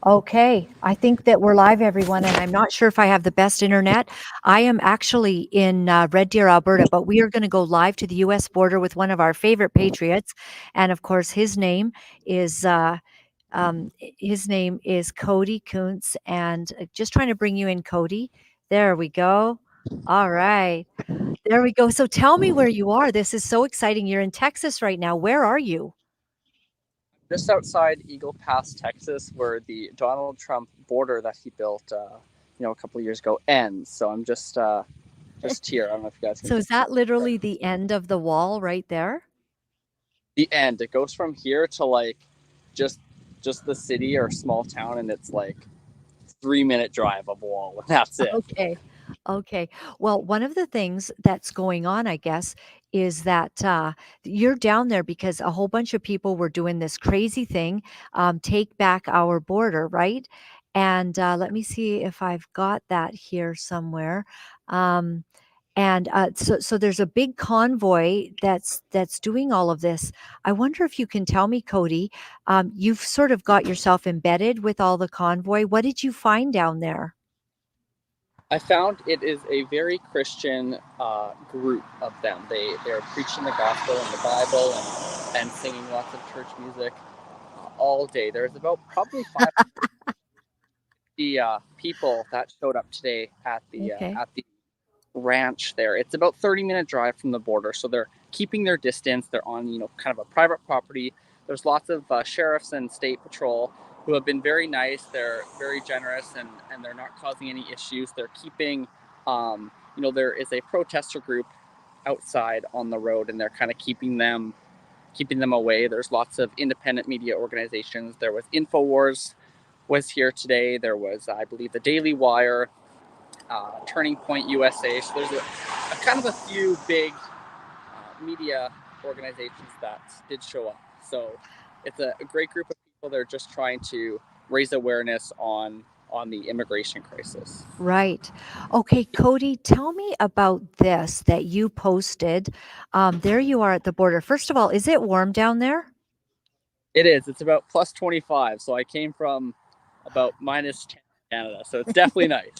Okay, I think that we're live, everyone, and I'm not sure if I have the best internet. I am actually in Red Deer, Alberta, but we are going to go live to the U.S. border with one of our favorite patriots, and of course, his name is Cody Kuntz, and just trying to bring you in, Cody. There we go. All right, there we go. So tell me where you are. This is so exciting. You're in Texas right now. Where are you? Just outside Eagle Pass, Texas, where the Donald Trump border that he built, a couple of years ago ends. So I'm just here. I don't know if you guys can So is picture that literally the end of the wall right there? the end. It goes from here to like just just the city or small town, and it's like 3 minute drive of wall, and that's it. Okay. Okay. Well, one of the things that's going on, I guess, is that you're down there because a whole bunch of people were doing this crazy thing, take back our border, right? And let me see if I've got that here somewhere. Um, and so there's a big convoy that's doing all of this. I wonder if you can tell me, Cody, you've sort of got yourself embedded with all the convoy. What did you find down there? I found it is a very Christian group of them. They're preaching the gospel and the Bible and singing lots of church music all day. There's about probably 550 people that showed up today Okay. at the ranch there. It's about 30-minute drive from the border, so they're keeping their distance. They're on kind of a private property. There's lots of sheriffs and state patrol who have been very nice. They're very generous, and they're not causing any issues. They're keeping there is a protester group outside on the road, and they're kind of keeping them away. There's lots of independent media organizations. There was Infowars was here today. There was, I believe, the Daily Wire, Turning Point USA. So there's a kind of a few big media organizations that did show up. So it's a great group of people. They're just trying to raise awareness on the immigration crisis. Right. Okay, Cody, tell me about this that you posted. There you are at the border. First of all, is it warm down there? It is. It's about plus 25. So I came from about minus 10 in Canada. So it's definitely nice.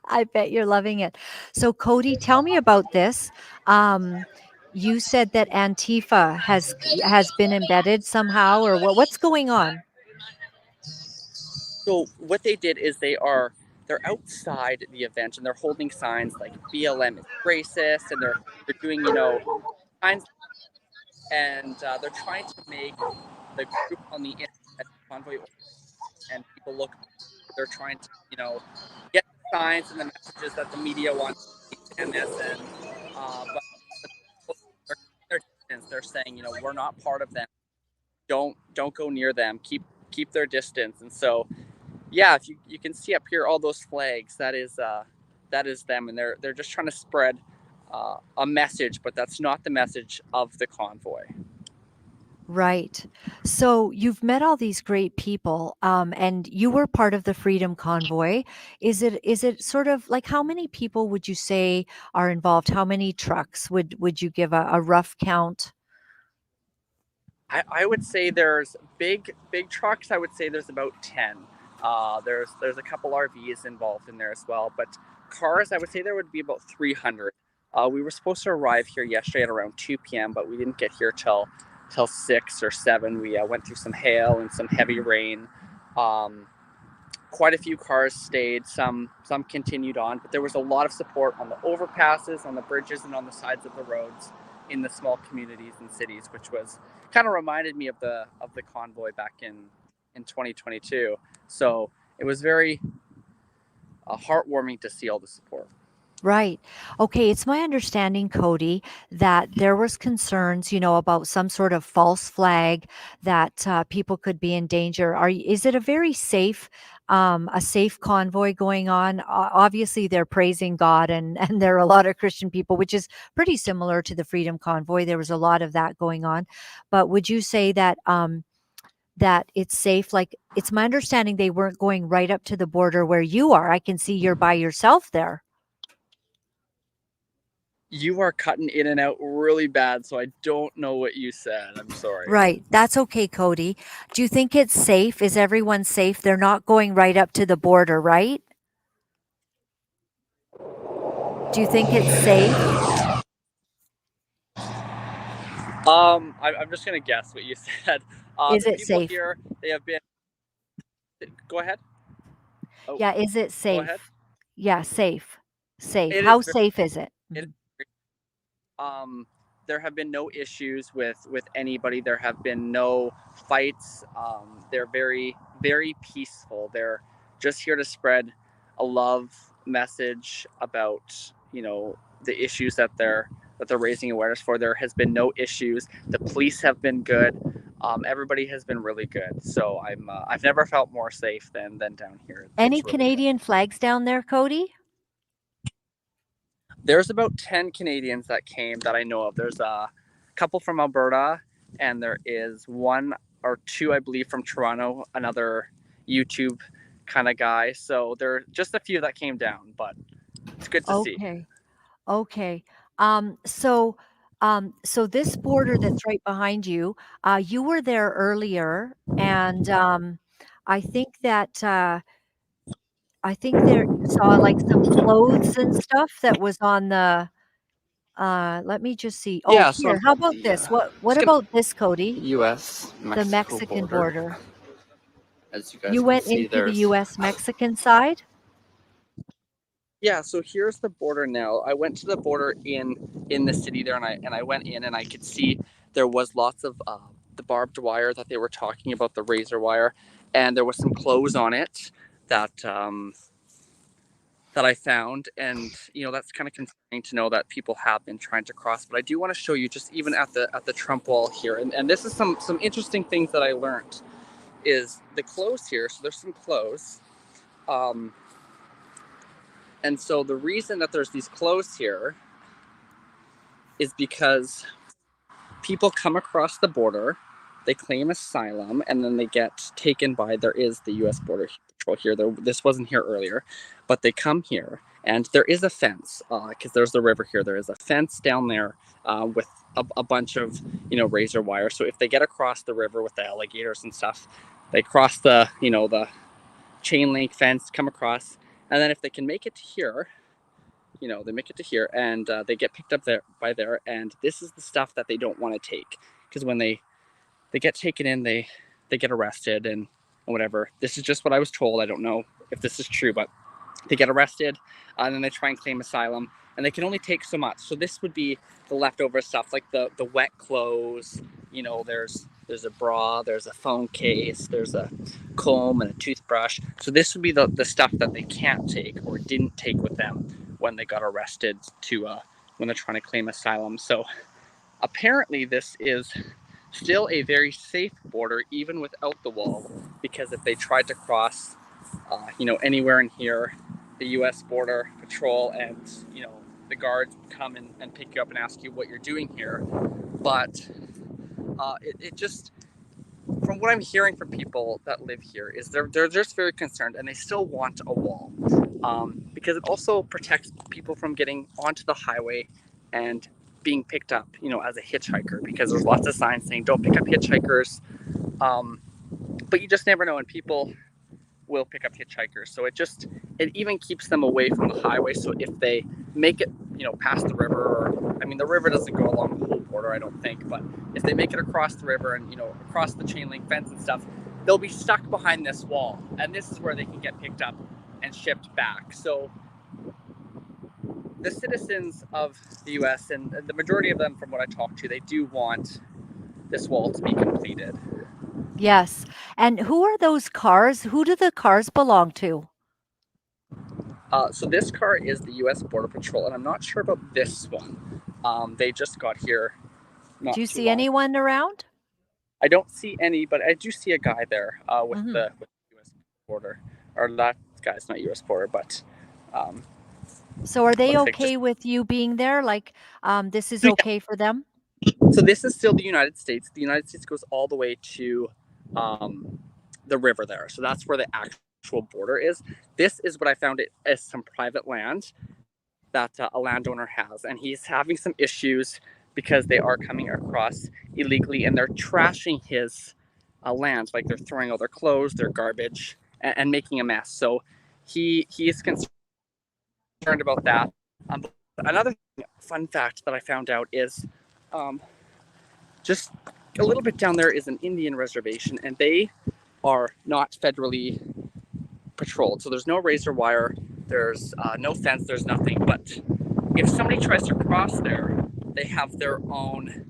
I bet you're loving it. So, Cody, tell me about this. Um, you said that Antifa has been embedded somehow, or what's going on? So what they did is they're outside the event and they're holding signs like BLM is racist, and they're doing signs, and they're trying to make the group on the internet, Convoy, and people look. They're trying to get the signs and the messages that the media wants and this, and but they're their distance. They're saying we're not part of them. Don't go near them. Keep their distance. And so yeah, if you can see up here all those flags, that is them, and they're just trying to spread a message, but that's not the message of the convoy. Right. So you've met all these great people, and you were part of the Freedom Convoy. Is it sort of like how many people would you say are involved? How many trucks would you give a rough count? I would say there's big trucks. I would say there's about 10. There's a couple RVs involved in there as well, but cars, I would say there would be about 300. We were supposed to arrive here yesterday at around 2 p.m., but we didn't get here till 6 or 7. We went through some hail and some heavy rain. Um, Quite a few cars stayed. Some continued on, but there was a lot of support on the overpasses, on the bridges, and on the sides of the roads in the small communities and cities, which was kind of reminded me of the convoy back in 2022. So it was very heartwarming to see all the support. Right. Okay, it's my understanding, Cody, that there was concerns, about some sort of false flag that people could be in danger. Is it a safe convoy going on? Obviously, they're praising God, and and there are a lot of Christian people, which is pretty similar to the Freedom Convoy. There was a lot of that going on, but would you say that that it's safe? Like, it's my understanding they weren't going right up to the border where you are. I can see you're by yourself there. You are cutting in and out really bad, so I don't know what you said. I'm sorry. Right. That's okay, Cody. Do you think it's safe? Is everyone safe? They're not going right up to the border, right? Do you think it's safe? I'm just gonna guess what you said. Is The it people safe? here, they have been. Go ahead. Oh, Yeah, is it go ahead. safe? Yeah, safe. Safe. It How is very. safe is it? It is Mhm. um, there have been no issues with anybody. There have been no fights. They're very peaceful. They're just here to spread a love message about the issues that they're raising awareness for. There has been no issues. The police have been good. Everybody has been really good. So I've never felt more safe than down here. Any It's really good. Canadian flags down there, Cody? There's about 10 Canadians that came that I know of. There's a couple from Alberta, and there is one or two, I believe, from Toronto, another YouTube kind of guy. So there are just a few that came down, but it's good to see. Okay. Okay. So so this border that's right behind you, you were there earlier, and I think that I think there you saw like some clothes and stuff that was on the let me just see. Oh, Yeah, so I'm here. How from about the this? What just gonna about this, Cody? U.S. The Mexico Mexican border. border. As you guys You can went see, into the there's US Mexican side? yeah. So here's the border now. I went to the border in the city there, and I went in, and I could see there was lots of the barbed wire that they were talking about, the razor wire, and there was some clothes on it that I found, and that's kind of concerning to know that people have been trying to cross. But I do want to show you just even at the Trump wall here, and this is some interesting things that I learned is the clothes here. So there's some clothes. Um, and so the reason that there's these clothes here is because people come across the border, they claim asylum, and then they get taken by. There is the U.S. Border Patrol here. This wasn't here earlier, but they come here, and there is a fence because there's the river here. There is a fence down there with a bunch of razor wire. So if they get across the river with the alligators and stuff, they cross the chain link fence, come across, and then if they can make it to here, they make it to here, and they get picked up there by there, and this is the stuff that they don't want to take because when they get taken in, they get arrested and whatever. This is just what I was told. I don't know if this is true, but they get arrested, and then they try and claim asylum, and they can only take so much. So this would be the leftover stuff, like the wet clothes. There's a bra, there's a phone case, there's a comb and a toothbrush. So this would be the stuff that they can't take or didn't take with them when they got arrested to when they're trying to claim asylum. So apparently this is still a very safe border even without the wall, because if they tried to cross anywhere in here, the U.S. Border Patrol and the guards would come and pick you up and ask you what you're doing here. But it just, from what I'm hearing from people that live here, is they're just very concerned, and they still want a wall because it also protects people from getting onto the highway and being picked up, as a hitchhiker, because there's lots of signs saying don't pick up hitchhikers. Um, but you just never know, and people will pick up hitchhikers. So it even keeps them away from the highway. So if they make it, past the river, or I mean, the river doesn't go along the whole border, I don't think, but if they make it across the river and across the chain link fence and stuff, they'll be stuck behind this wall, and this is where they can get picked up and shipped back. So the citizens of the U.S. and the majority of them, from what I talked to, they do want this wall to be completed. Yes. And who are those cars? Who do the cars belong to? So this car is the U.S. Border Patrol, and I'm not sure about this one. They just got here Do not you too see long. anyone around? I don't see any, but I do see a guy there Mhm. with the U.S. border, or that guy's not U.S. border, but um, So are they looks like just okay with you being there? Like, this is so. okay for them? Yeah, so this is still the United States. The United States goes all the way to um, the river there, so that's where the actual border is. This is what I found. It as some private land that a landowner has, and he's having some issues because they are coming across illegally and they're trashing his land, like they're throwing all their clothes, their garbage, and making a mess. So he is concerned about that. Another fun fact that I found out is um, just a little bit down there is an Indian reservation, and they are not federally patrolled. So there's no razor wire, there's no fence, there's nothing. But if somebody tries to cross there, they have their own,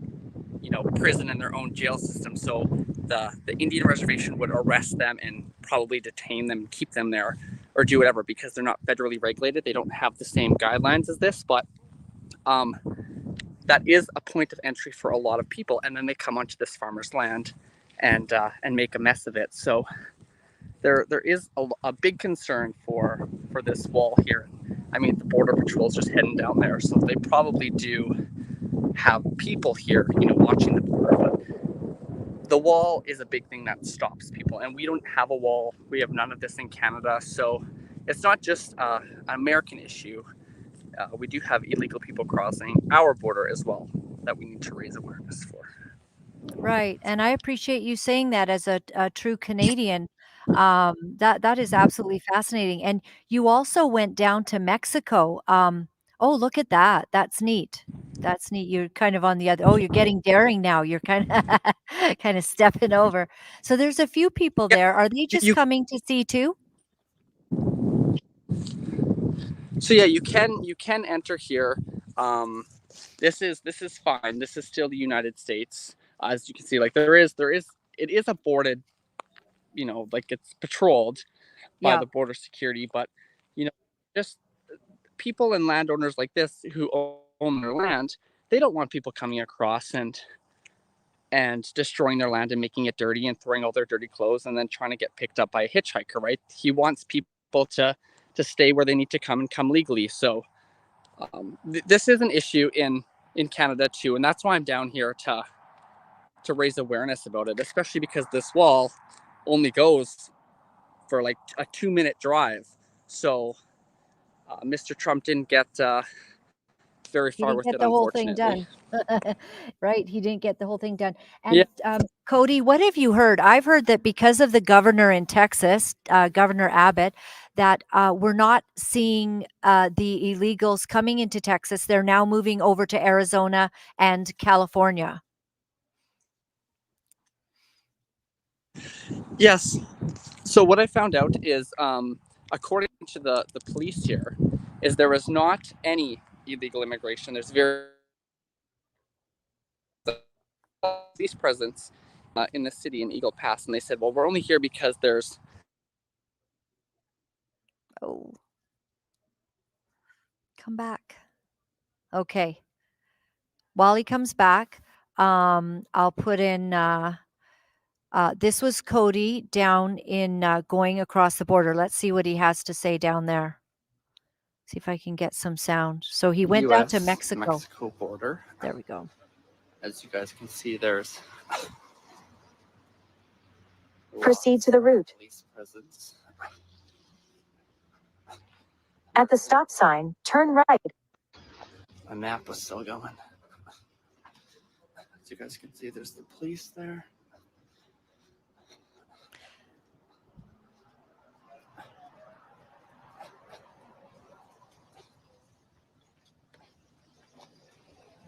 prison and their own jail system. So the Indian reservation would arrest them and probably detain them and keep them there or do whatever because they're not federally regulated. They don't have the same guidelines as this, but um, that is a point of entry for a lot of people. And then they come onto this farmer's land and make a mess of it. So there is a big concern for this wall here. I mean, the border patrol is just heading down there, so they probably do have people here, watching the border. But the wall is a big thing that stops people, and we don't have a wall. We have none of this in Canada, so it's not just an American issue. We do have illegal people crossing our border as well that we need to raise awareness for. Right, and I appreciate you saying that as a true Canadian. That is absolutely fascinating, and you also went down to Mexico. Oh, look at that. That's neat. That's neat. You're kind of on the other you're getting daring now. You're kinda kinda stepping over. So there's a few people Yeah, there. Are they just you. coming to see too? So yeah, you can enter here. Um, this is fine. This is still the United States, as you can see. Like there is it is a boarded, like it's patrolled by Yeah. the border security, but you know, just people and landowners like this who own their land, they don't want people coming across and destroying their land and making it dirty and throwing all their dirty clothes and then trying to get picked up by a hitchhiker, right? He wants people to stay where they need to come and come legally. So this is an issue in Canada too, and that's why I'm down here to raise awareness about it, especially because this wall only goes for like a 2-minute drive. So Mr. Trump didn't get very He far didn't with get it, the whole thing unfortunately. done. Right, he didn't get the whole thing done. Yeah. And, Cody, what have you heard? I've heard that because of the governor in Texas, Governor Abbott, that, we're not seeing, the illegals coming into Texas. They're now moving over to Arizona and California. Yes. So what I found out is, according to the police here, is there was not any illegal immigration. There's very police presence in the city in Eagle Pass, and they said, well, we're only here because there's. Oh, come back. Okay. While he comes back, I'll put in, this was Cody down in, going across the border. Let's see what he has to say down there. See if I can get some sound. So he went down to U.S. Mexico. Mexico border. There we go. As you guys can see, there's Proceed to the route. Police presence. At the stop sign, turn right. My map was still going. As you guys can see, there's the police there.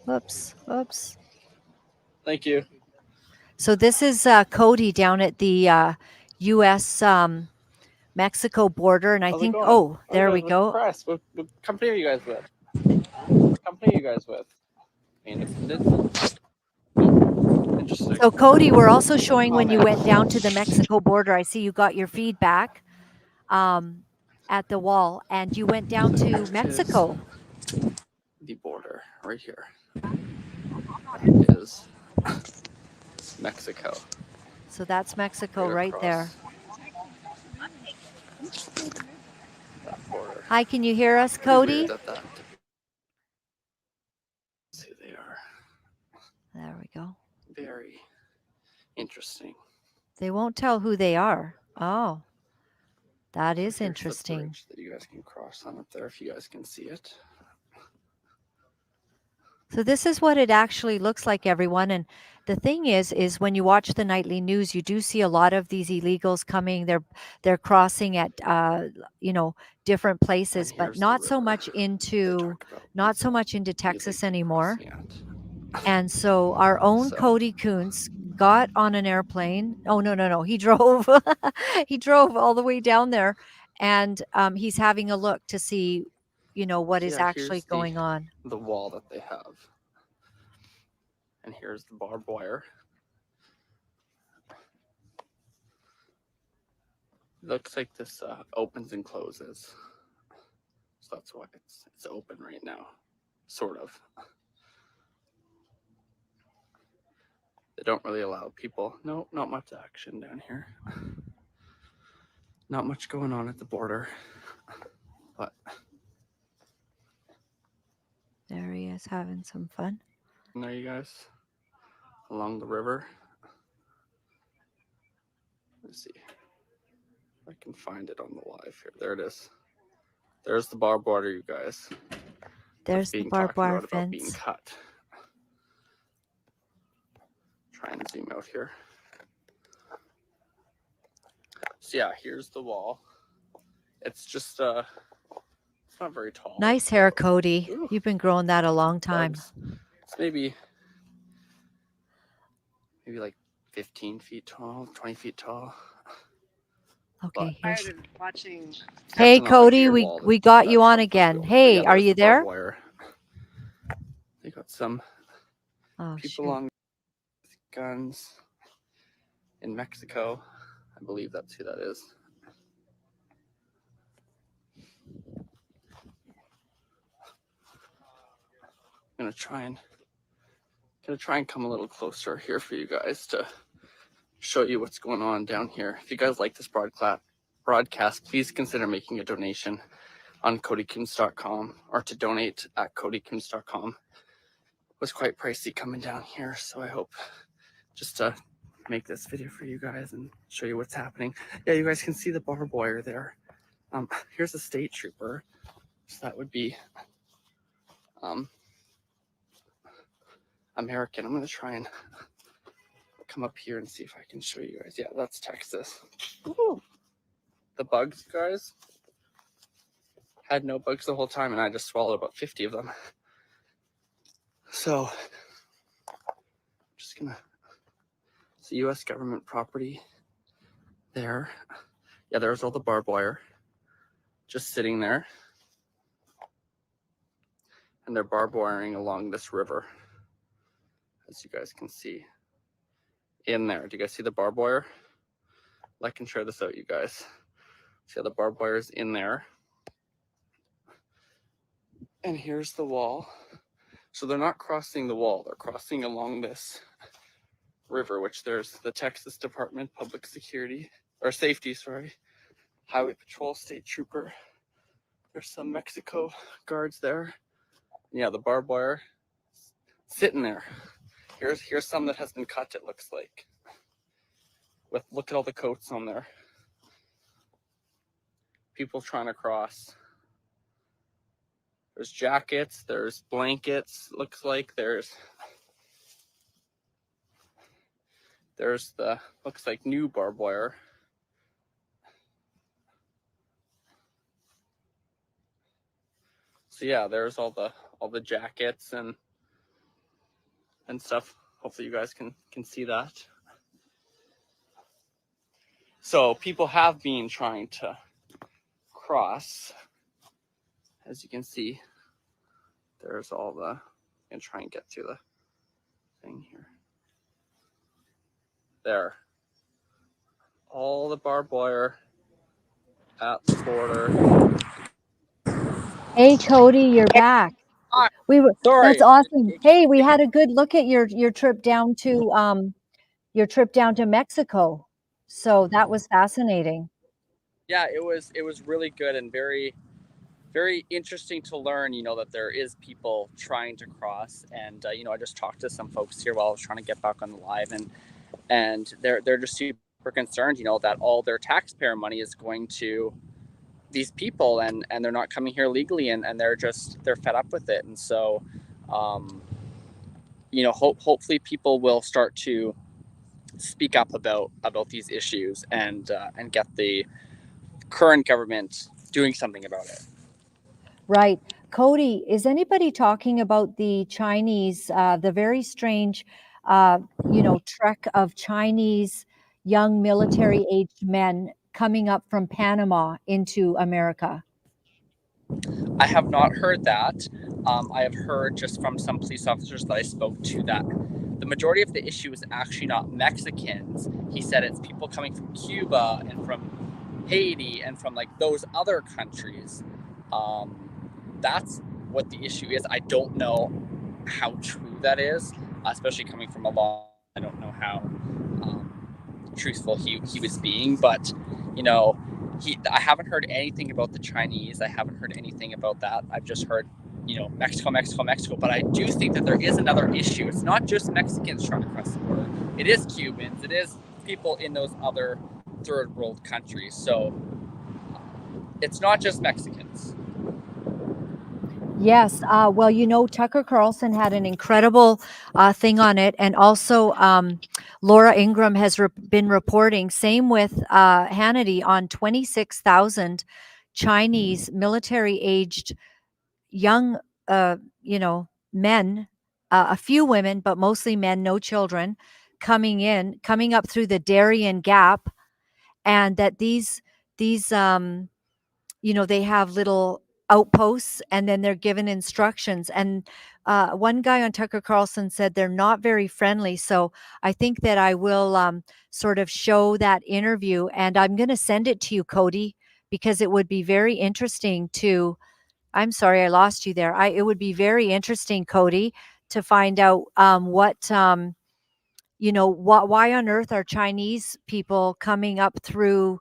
Whoops, whoops. Thank you. So this is Cody down at the U.S. Mexico border, and I How's it think going? there we go. Press. What company are you guys with? What company are you guys with? Independent. Interesting. So Cody, we're also showing when you went down to the Mexico border. I see you got your feedback at the wall, and you went down to Mexico. The border right here. That is Mexico. So that's Mexico right there. That border. Hi, can you hear us, Cody? That. Let's see, they are There we go. very interesting. They won't tell who they are. Oh, that is Here's interesting. the bridge that you guys can cross on up there if you guys can see it. So this is what it actually looks like, everyone. And the thing is when you watch the nightly news, you do see a lot of these illegals coming. They're crossing at you know, different And places, but here's the not so river much they into talk about not so much into Texas illegally anymore. crossing at. And so our own So Cody Kuntz got on an airplane. Oh no, he drove. He drove all the way down there, and he's having a look to see, you know, what is yeah, actually here's going on. the wall that they have, and here's the barbed wire. Looks like this opens and closes, so that's why it's open right now, sort of. They don't really allow people. No, not much action down here. Not much going on at the border, but There he is having some fun. and there you guys along the river. Let's see if I can find it on the live here. There it is. There's the barbed wire, you guys. There's the Being barbed talked wire about being fence. cut. Try and zoom out here. So yeah, here's the wall. It's just it's not very tall. Nice hair, Cody. Ooh, You've been growing that a long time. bugs. It's maybe like 15 feet tall, 20 feet tall. Okay, But here's. watching. Hey, Cody, we got you on again. Hey, are you there? Wire. They got some Oh, people shoot. on guns in Mexico. I believe that's who that is. I'm gonna try and come a little closer here for you guys to show you what's going on down here. If you guys like this broadcast, please consider making a donation on codykuntz.com or to donate at codykuntz.com. It was quite pricey coming down here, so I hope just to make this video for you guys and show you what's happening. Yeah, you guys can see the barbed wire there. Here's a state trooper, so that would be American. I'm gonna try and come up here and see if I can show you guys. Yeah, that's Texas. Ooh. The bugs, guys, had no bugs the whole time, and I just swallowed about 50 of them. So, just gonna. It's U.S. government property there. Yeah, there's all the barbed wire just sitting there, and they're barbed wiring along this river, as you guys can see in there. Do you guys see the barbed wire? Like and share this out, you guys. See how the barbed wire is in there. And here's the wall. So they're not crossing the wall, they're crossing along this river, which there's the Texas Department Public Security, or Safety, sorry, Highway Patrol, State Trooper. There's some Mexico guards there. And yeah, the barbed wire sitting there. Here's some that has been cut, it looks like. Look at all the coats on there. People trying to cross. There's jackets, there's blankets, looks like there's the, looks like new barbed wire. So yeah, there's all the jackets and stuff. Hopefully you guys can see that. So people have been trying to cross. As you can see, there's all the, I'm gonna try and get to the thing here. There. All the barbed wire at the border. Hey, Cody, you're back. Hi. We were. Sorry. That's awesome. Hey, we had a good look at your trip down to Mexico. So that was fascinating. Yeah, it was really good and very interesting to learn, that there is people trying to cross. And I just talked to some folks here while I was trying to get back on the live, and they're just super concerned, that all their taxpayer money is going to these people, and they're not coming here legally, and they're fed up with it. And so hopefully people will start to speak up about these issues and get the current government doing something about it. Right. Cody, is anybody talking about the Chinese, the very strange, trek of Chinese young military aged men coming up from Panama into America? I have not heard that. I have heard just from some police officers that I spoke to that the majority of the issue is actually not Mexicans. He said it's people coming from Cuba and from Haiti and from like those other countries. That's what the issue is. I don't know how true that is, especially coming from a law. I don't know how truthful he was being, but you know, I haven't heard anything about the Chinese. I haven't heard anything about that. I've just heard, Mexico, Mexico, Mexico. But I do think that there is another issue. It's not just Mexicans trying to cross the border. It is Cubans. It is people in those other third world countries. So it's not just Mexicans. Yes. Well, Tucker Carlson had an incredible thing on it. And also, Laura Ingram has been reporting, same with Hannity, on 26,000 Chinese military aged young, men, a few women, but mostly men, no children, coming up through the Darien Gap. And that these they have little outposts and then they're given instructions. And one guy on Tucker Carlson said they're not very friendly. So I think that I will sort of show that interview and I'm going to send it to you, Cody, because it would be very interesting to. I'm sorry, I lost you there. It would be very interesting, Cody, to find out why on earth are Chinese people coming up through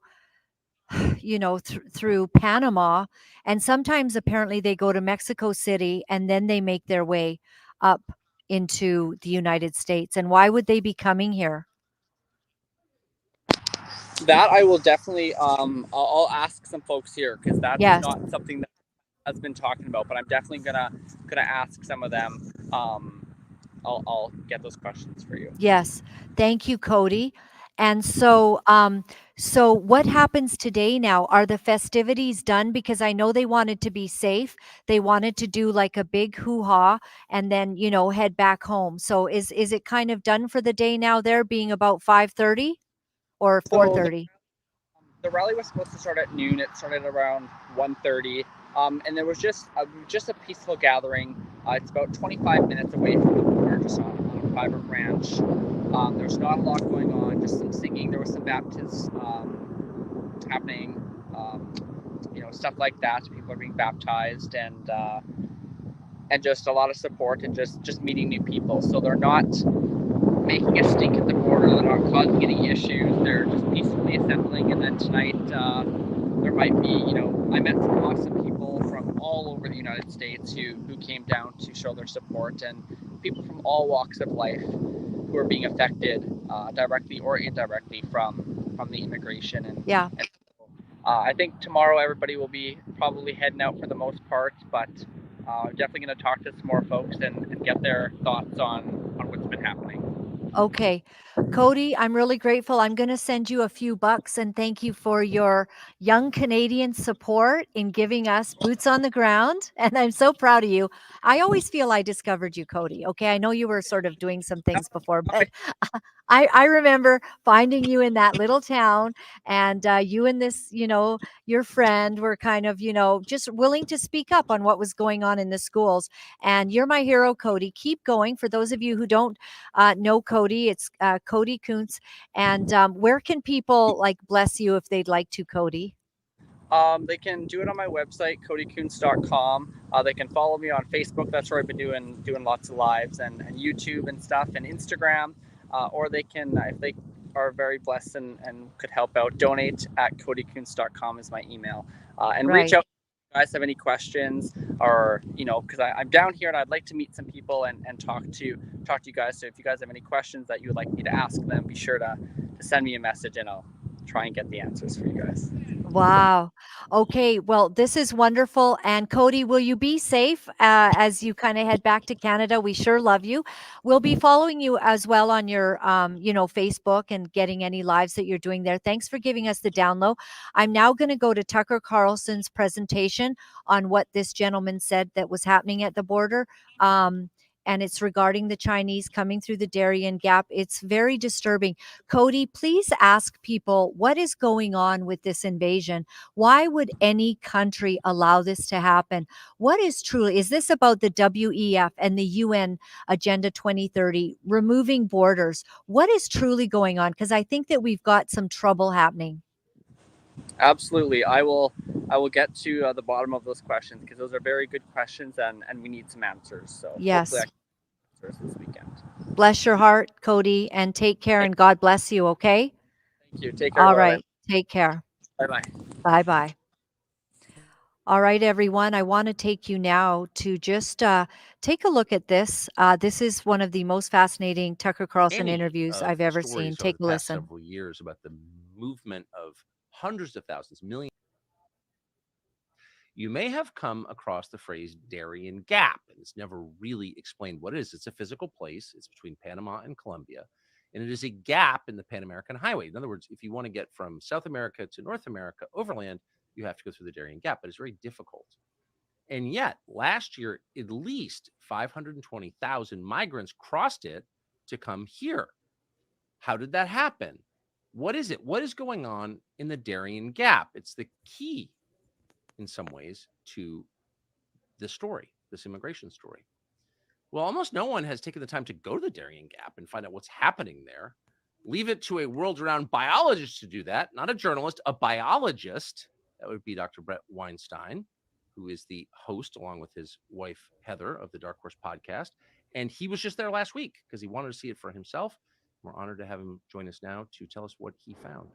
through Panama, and sometimes apparently they go to Mexico City and then they make their way up into the United States. And why would they be coming here? That I will definitely. I'll ask some folks here because that's Yes. not something that has been talking about. But I'm definitely gonna ask some of them. I'll get those questions for you. Yes. Thank you, Cody. And so what happens today now? Are the festivities done? Because I know they wanted to be safe. They wanted to do like a big hoo-ha and then, head back home. So is it kind of done for the day now there being about 5:30 or So 4:30? the rally was supposed to start at noon. It started around 1:30, and there was just a peaceful gathering. It's about 25 minutes away from the border, just on a private ranch. There's not a lot going on, just some singing. There was some baptisms happening, stuff like that. People are being baptized, and just a lot of support and just meeting new people. So they're not making a stink at the border. They're not causing any issues. They're just peacefully assembling. And then tonight, there might be, I met some awesome people from all over the United States who came down to show their support, and people from all walks of life who are being affected directly or indirectly from the immigration. Yeah. I think tomorrow everybody will be probably heading out for the most part, but definitely going to talk to some more folks and get their thoughts on what's been happening. Okay. Cody, I'm really grateful. I'm going to send you a few bucks and thank you for your young Canadian support in giving us boots on the ground. And I'm so proud of you. I always feel I discovered you, Cody. Okay. I know you were sort of doing some things before, but I remember finding you in that little town and you and this, your friend were kind of, just willing to speak up on what was going on in the schools. And you're my hero, Cody. Keep going. For those of you who don't know Cody, it's Cody Kuntz. And where can people like bless you if they'd like to, Cody? They can do it on my website, codykuntz.com. They can follow me on Facebook. That's where I've been doing lots of lives and YouTube and stuff and Instagram. Or they can, if they are very blessed and could help out, donate at codykuntz.com is my email. And reach Right. out if you guys have any questions or, because I'm down here and I'd like to meet some people and talk to you guys. So if you guys have any questions that you would like me to ask them, be sure to send me a message and I'll try and get the answers for you guys. Wow. Okay. Well, this is wonderful. And Cody, will you be safe as you kind of head back to Canada? We sure love you. We'll be following you as well on your, Facebook and getting any lives that you're doing there. Thanks for giving us the download. I'm now going to go to Tucker Carlson's presentation on what this gentleman said that was happening at the border. And it's regarding the Chinese coming through the Darien Gap. It's very disturbing. Cody, please ask people what is going on with this invasion. Why would any country allow this to happen? What is truly, is this about the WEF and the UN Agenda 2030, removing borders? What is truly going on? Because I think that we've got some trouble happening. Absolutely, I will get to the bottom of those questions because those are very good questions, and we need some answers. So hopefully I Yes. can get answers this weekend. Bless your heart, Cody, and take care and God bless you, okay? Thank you. Take care, All Laura. right. Take care. Bye bye. Bye bye. All right, everyone. I want to take you now to just take a look at this. This is one of the most fascinating Tucker Carlson Any interviews of I've the ever seen. stories over Take the a past listen. several years about the movement of hundreds of thousands, millions. You may have come across the phrase Darien Gap, and it's never really explained what it is. It's a physical place. It's between Panama and Colombia, and it is a gap in the Pan American Highway. In other words, if you want to get from South America to North America overland, you have to go through the Darien Gap, but it's very difficult. And yet, last year, at least 520,000 migrants crossed it to come here. How did that happen? What is it? What is going on in the Darien Gap? It's the key, in some ways, to this story, this immigration story. Well, almost no one has taken the time to go to the Darien Gap and find out what's happening there. Leave it to a world renowned biologist to do that, not a journalist, a biologist. That would be Dr. Brett Weinstein, who is the host, along with his wife, Heather, of the Dark Horse podcast. And he was just there last week because he wanted to see it for himself. We're honored to have him join us now to tell us what he found.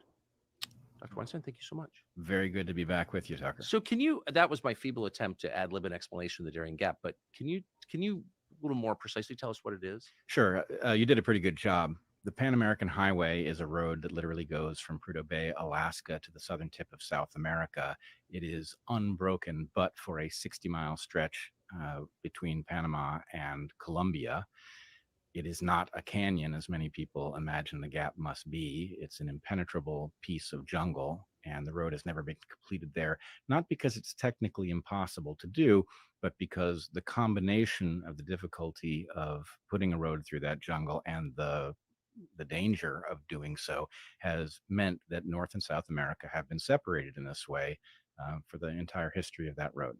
Dr. Weinstein, thank you so much. Very good to be back with you, Tucker. So can you, that was my feeble attempt to ad lib an explanation of the Darien Gap, but can you a little more precisely tell us what it is? Sure. You did a pretty good job. The Pan American Highway is a road that literally goes from Prudhoe Bay, Alaska to the southern tip of South America. It is unbroken, but for a 60-mile stretch between Panama and Colombia. It is not a canyon, as many people imagine the gap must be. It's an impenetrable piece of jungle, and the road has never been completed there, not because it's technically impossible to do, but because the combination of the difficulty of putting a road through that jungle and the danger of doing so has meant that North and South America have been separated in this way for the entire history of that road.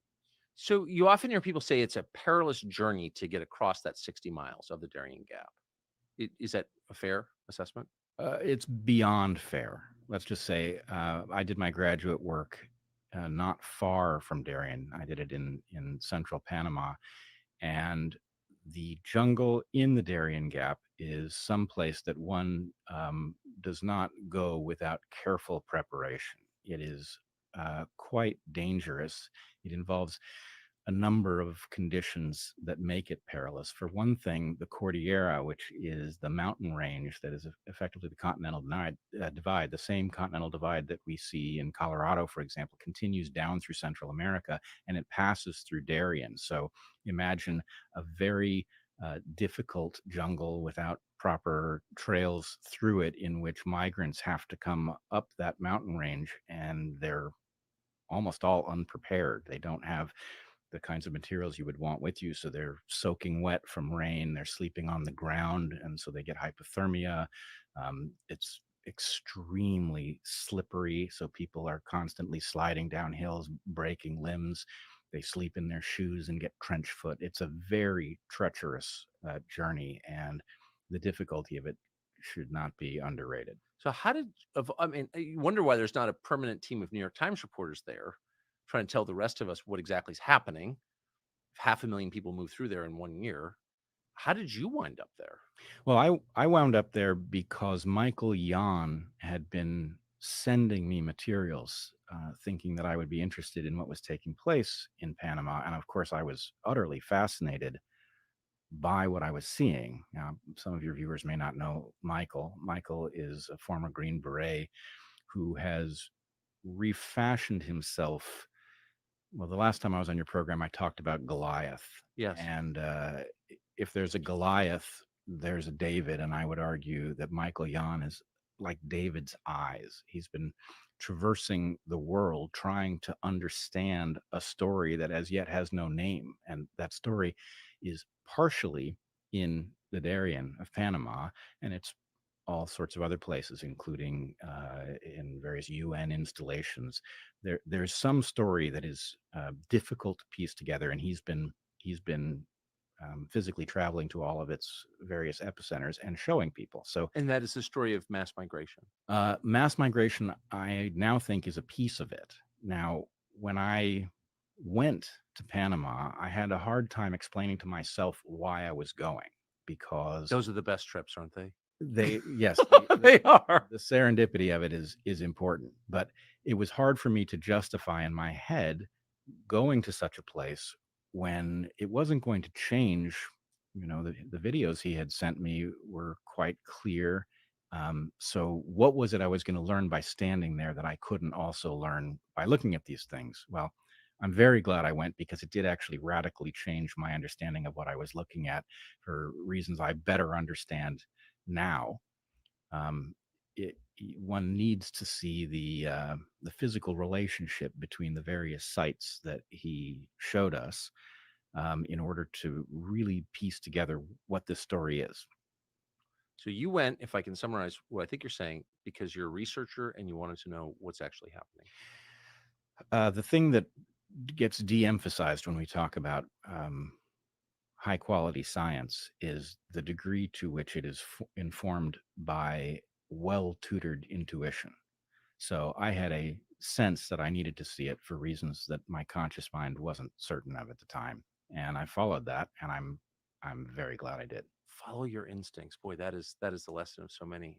So you often hear people say it's a perilous journey to get across that 60 miles of the Darien Gap. Is that a fair assessment? It's beyond fair. Let's just say I did my graduate work not far from Darien. I did it in central Panama. And the jungle in the Darien Gap is someplace that one does not go without careful preparation. It is quite dangerous. It involves a number of conditions that make it perilous. For one thing, the Cordillera, which is the mountain range that is effectively the continental divide, the same continental divide that we see in Colorado, for example, continues down through Central America, and it passes through Darien. So imagine a very difficult jungle without proper trails through it, in which migrants have to come up that mountain range, and they're almost all unprepared. They don't have the kinds of materials you would want with you. So they're soaking wet from rain, they're sleeping on the ground, and so they get hypothermia. It's extremely slippery. So people are constantly sliding down hills, breaking limbs. They sleep in their shoes and get trench foot. It's a very treacherous journey, and the difficulty of it should not be underrated. So I mean, you wonder why there's not a permanent team of New York Times reporters there trying to tell the rest of us what exactly is happening. 500,000 people move through there in 1 year. How did you wind up there? Well, I wound up there because Michael Yon had been sending me materials, thinking that I would be interested in what was taking place in Panama. And of course, I was utterly fascinated by what I was seeing. Now, some of your viewers may not know Michael. Michael is a former Green Beret who has refashioned himself. Well, the last time I was on your program, I talked about Goliath. Yes. And if there's a Goliath, there's a David. And I would argue that Michael Yon is like David's eyes. He's been traversing the world trying to understand a story that as yet has no name. And that story is partially in the Darien of Panama, and it's all sorts of other places, including in various UN installations. There's some story that is difficult to piece together, and he's been physically traveling to all of its various epicenters and showing people. So, And that is the story of mass migration. mass migration, I now think, is a piece of it. Now, when I went to Panama, I had a hard time explaining to myself why I was going, because Those are the best trips, aren't they? yes, They are. the serendipity of it is important, but it was hard for me to justify in my head going to such a place when it wasn't going to change. The videos he had sent me were quite clear. So what was it I was going to learn by standing there that I couldn't also learn by looking at these things? Well, I'm very glad I went, because it did actually radically change my understanding of what I was looking at, for reasons I better understand now. um, One needs to see the physical relationship between the various sites that he showed us, in order to really piece together what this story is. So you went, if I can summarize what I think you're saying, because you're a researcher and you wanted to know what's actually happening. The thing that gets de-emphasized when we talk about high quality science is the degree to which it is informed by well tutored intuition. So I had a sense that I needed to see it for reasons that my conscious mind wasn't certain of at the time, and I followed that, and I'm very glad I did. Follow your instincts. Boy, that is the lesson of so many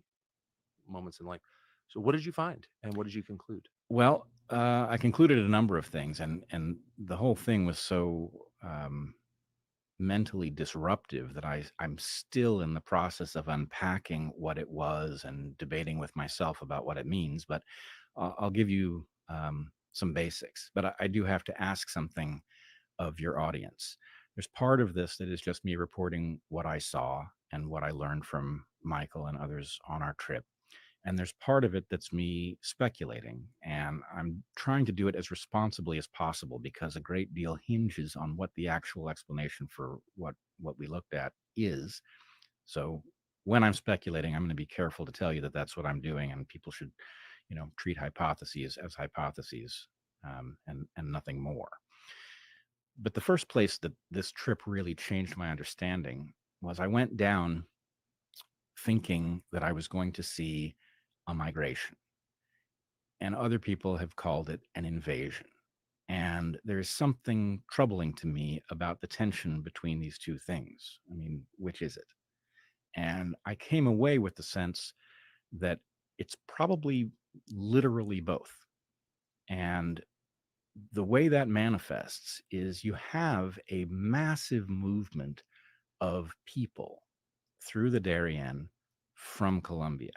moments in life. So what did you find and what did you conclude? Well, I concluded a number of things, and the whole thing was so mentally disruptive that I'm still in the process of unpacking what it was and debating with myself about what it means. But I'll give you some basics. But I do have to ask something of your audience. There's part of this that is just me reporting what I saw and what I learned from Michael and others on our trip. And there's part of it that's me speculating. And I'm trying to do it as responsibly as possible, because a great deal hinges on what the actual explanation for what we looked at is. So when I'm speculating, I'm going to be careful to tell you that that's what I'm doing, and people should, treat hypotheses as hypotheses, and nothing more. But the first place that this trip really changed my understanding was I went down thinking that I was going to see a migration, and other people have called it an invasion. And there's something troubling to me about the tension between these two things. I mean, which is it? And I came away with the sense that it's probably literally both. And the way that manifests is you have a massive movement of people through the Darien from Colombia.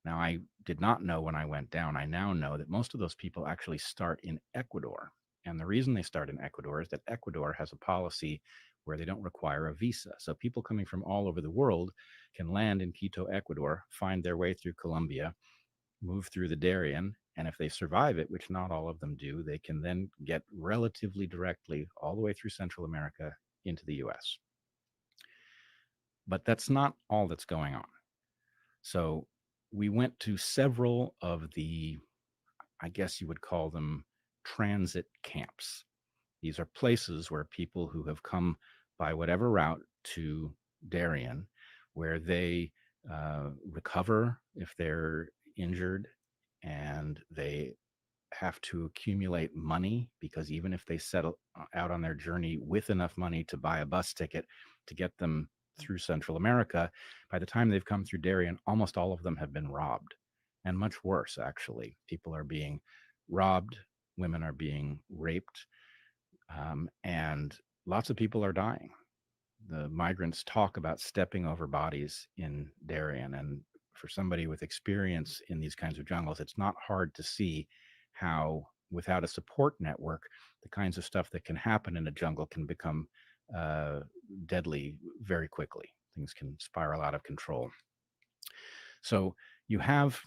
Now, I did not know when I went down. I now know that most of those people actually start in Ecuador. And the reason they start in Ecuador is that Ecuador has a policy where they don't require a visa. So people coming from all over the world can land in Quito, Ecuador, find their way through Colombia, move through the Darien, and if they survive it, which not all of them do, they can then get relatively directly all the way through Central America into the US. But that's not all that's going on. So we went to several of the, I guess you would call them, transit camps. These are places where people who have come by whatever route to Darien, where they recover if they're injured, and they have to accumulate money, because even if they set out on their journey with enough money to buy a bus ticket to get them through Central America, by the time they've come through Darien, almost all of them have been robbed. And much worse, actually. People are being robbed, women are being raped, and lots of people are dying. The migrants talk about stepping over bodies in Darien, and for somebody with experience in these kinds of jungles, it's not hard to see how, without a support network, the kinds of stuff that can happen in a jungle can become uh, deadly very quickly. Things can spiral out of control. So you have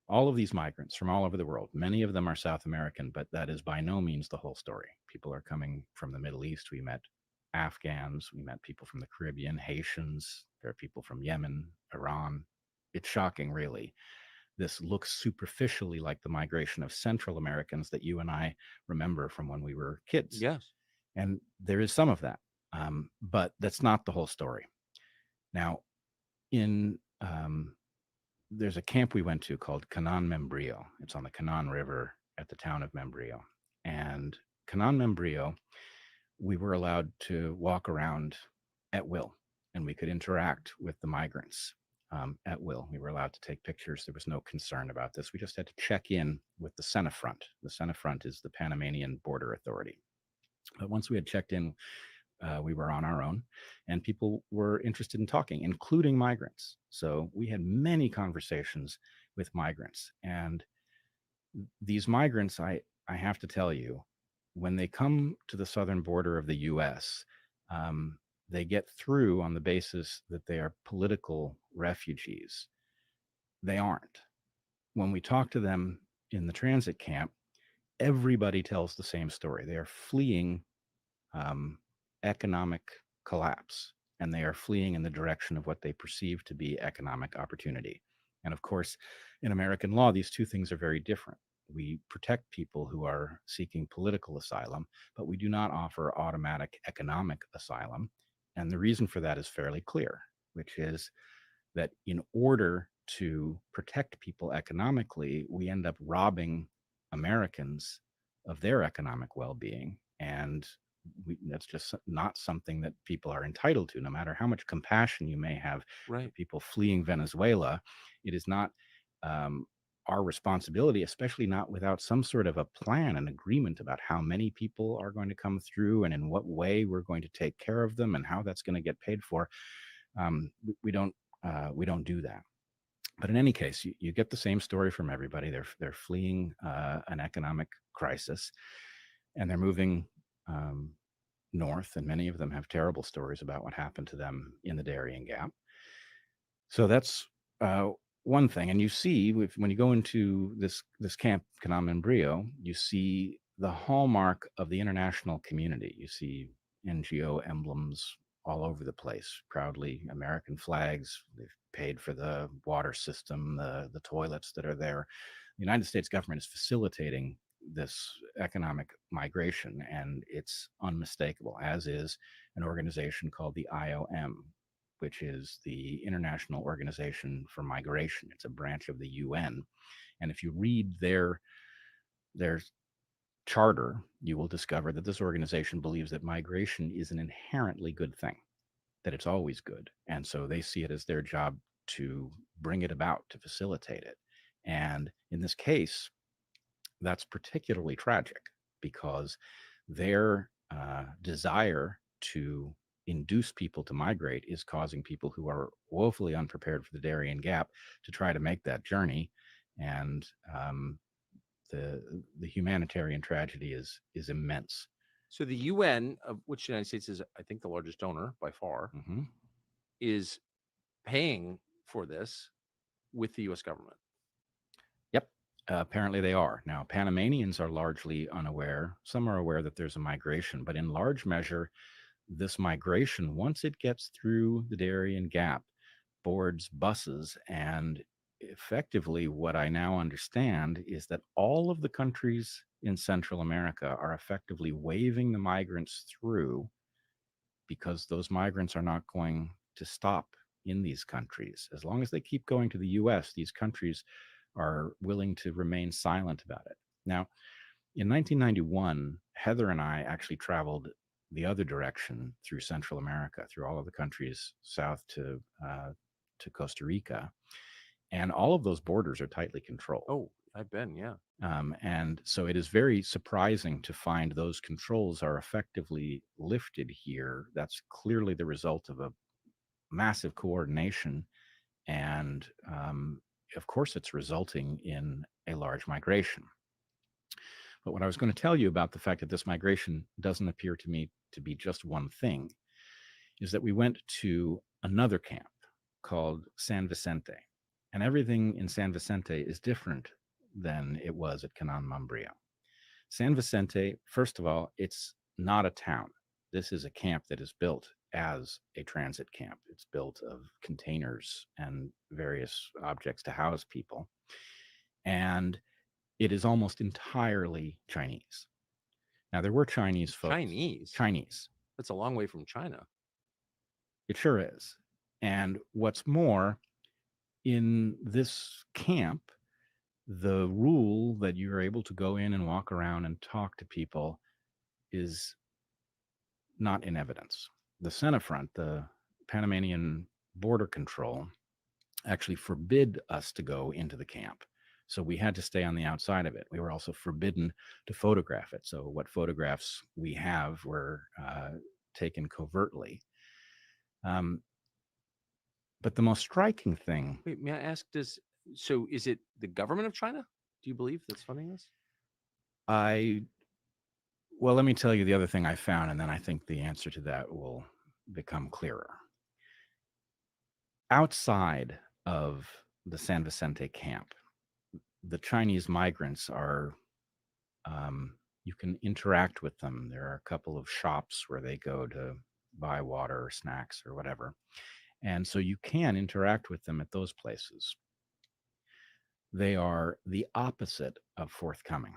all of these migrants from all over the world. Many of them are South American, but that is by no means the whole story. People are coming from the Middle East. We met Afghans, we met people from the Caribbean, Haitians, there are people from Yemen, Iran. It's shocking, really. This looks superficially like the migration of Central Americans that you and I remember from when we were kids. Yes. And there is some of that, but that's not the whole story. Now, in there's a camp we went to called Canan Membrillo. It's on the Canan River at the town of Membrillo. And Canan Membrillo, we were allowed to walk around at will, and we could interact with the migrants at will. We were allowed to take pictures. There was no concern about this. We just had to check in with the Senafront. The Senafront is the Panamanian Border Authority. But once we had checked in, we were on our own, and people were interested in talking, including migrants. So we had many conversations with migrants. And these migrants, I have to tell you, when they come to the southern border of the US, they get through on the basis that they are political refugees. They aren't. When we talk to them in the transit camp, everybody tells the same story. They are fleeing economic collapse, and they are fleeing in the direction of what they perceive to be economic opportunity. And of course, in American law, these two things are very different. We protect people who are seeking political asylum, but we do not offer automatic economic asylum. And the reason for that is fairly clear, which is that in order to protect people economically, we end up robbing Americans of their economic well being. And that's just not something that people are entitled to, no matter how much compassion you may have for Right. people fleeing Venezuela. It is not our responsibility, especially not without some sort of a plan, an agreement about how many people are going to come through and in what way we're going to take care of them and how that's going to get paid for. We don't do that. But in any case, you get the same story from everybody. They're fleeing an economic crisis, and they're moving north, and many of them have terrible stories about what happened to them in the Darien Gap. So that's one thing. And you see, when you go into this camp, Canam Membrillo, you see the hallmark of the international community. You see NGO emblems all over the place, proudly American flags. They've paid for the water system, the toilets that are there. The United States government is facilitating this economic migration, and it's unmistakable, as is an organization called the IOM, which is the International Organization for Migration. It's a branch of the UN. And if you read their charter, you will discover that this organization believes that migration is an inherently good thing, that it's always good. And so they see it as their job to bring it about, to facilitate it. And in this case, that's particularly tragic because their desire to induce people to migrate is causing people who are woefully unprepared for the Darien Gap to try to make that journey. And the humanitarian tragedy is immense. So the UN, of which the United States is, I think, the largest donor by far, Mm-hmm. is paying for this with the U.S. government. Yep. Apparently they are. Now, Panamanians are largely unaware. Some are aware that there's a migration, but in large measure, this migration, once it gets through the Darien Gap, boards buses, and effectively what I now understand is that all of the countries in Central America are effectively waving the migrants through because those migrants are not going to stop in these countries. As long as they keep going to the US, these countries are willing to remain silent about it. Now, in 1991, Heather and I actually traveled the other direction through Central America, through all of the countries south to Costa Rica, and all of those borders are tightly controlled. Oh, I've been, yeah. And so it is very surprising to find those controls are effectively lifted here. That's clearly the result of a massive coordination And of course, it's resulting in a large migration. But what I was going to tell you about the fact that this migration doesn't appear to me to be just one thing is that we went to another camp called San Vicente. And everything in San Vicente is different than it was at Canaan Mambrio. San Vicente, first of all, it's not a town. This is a camp that is built as a transit camp. It's built of containers and various objects to house people. And it is almost entirely Chinese. Now, there were Chinese folks. Chinese. Chinese. That's a long way from China. It sure is. And what's more, in this camp, the rule that you're able to go in and walk around and talk to people is not in evidence. The Senafront, the Panamanian border control, actually forbid us to go into the camp. So we had to stay on the outside of it. We were also forbidden to photograph it. So what photographs we have were taken covertly. But the most striking thing. Wait, may I ask, so is it the government of China? Do you believe that's funding this? Well, let me tell you the other thing I found, and then I think the answer to that will become clearer. Outside of the San Vicente camp, the Chinese migrants are, you can interact with them. There are a couple of shops where they go to buy water or snacks or whatever. And so you can interact with them at those places. They are the opposite of forthcoming.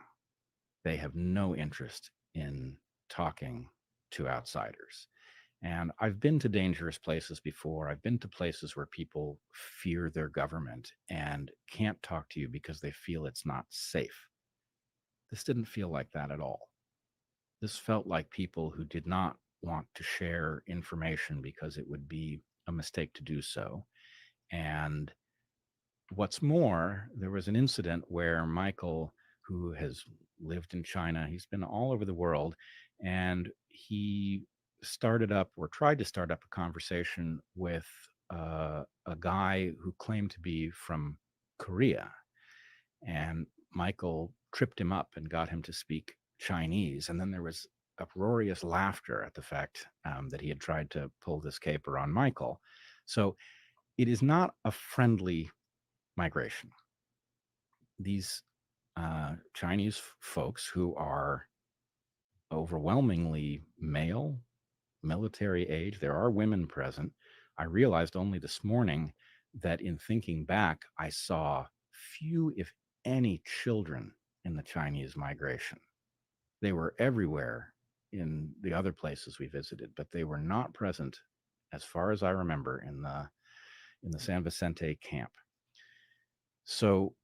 They have no interest in talking to outsiders. And I've been to dangerous places before. I've been to places where people fear their government and can't talk to you because they feel it's not safe. This didn't feel like that at all. This felt like people who did not want to share information because it would be a mistake to do so. And what's more, there was an incident where Michael, who has lived in China, he's been all over the world, and he started up or tried to start up a conversation with a guy who claimed to be from Korea. And Michael tripped him up and got him to speak Chinese. And then there was uproarious laughter at the fact that he had tried to pull this caper on Michael. So it is not a friendly migration. These Chinese folks who are overwhelmingly male, military age, there are women present. I realized only this morning that in thinking back, I saw few, if any, children in the Chinese migration. They were everywhere in the other places we visited, but they were not present, as far as I remember, in the San Vicente camp. So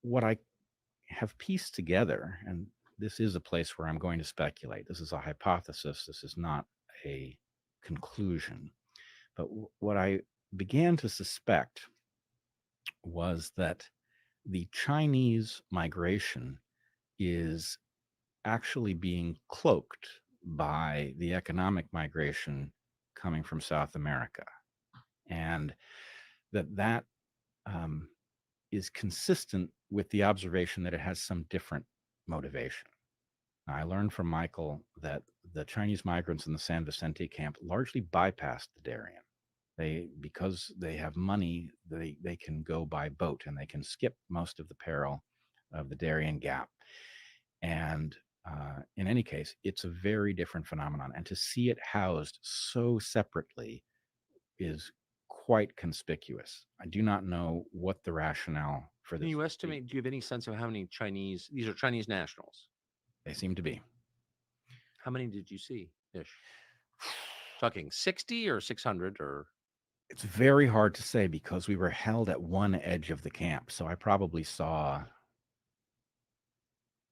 what I have pieced together, and this is a place where I'm going to speculate. This is a hypothesis. This is not a conclusion. But what I began to suspect was that the Chinese migration is actually being cloaked by the economic migration coming from South America. And that is consistent with the observation that it has some different motivation. Now, I learned from Michael that the Chinese migrants in the San Vicente camp largely bypassed the Darien. Because they have money, they can go by boat and they can skip most of the peril of the Darien Gap. And in any case, it's a very different phenomenon. And to see it housed so separately is quite conspicuous. I do not know what the rationale for this. Can you estimate? Do you have any sense of how many Chinese? These are Chinese nationals. They seem to be. How many did you see? Ish. Talking 60 or 600 or? It's very hard to say because we were held at one edge of the camp. So I probably saw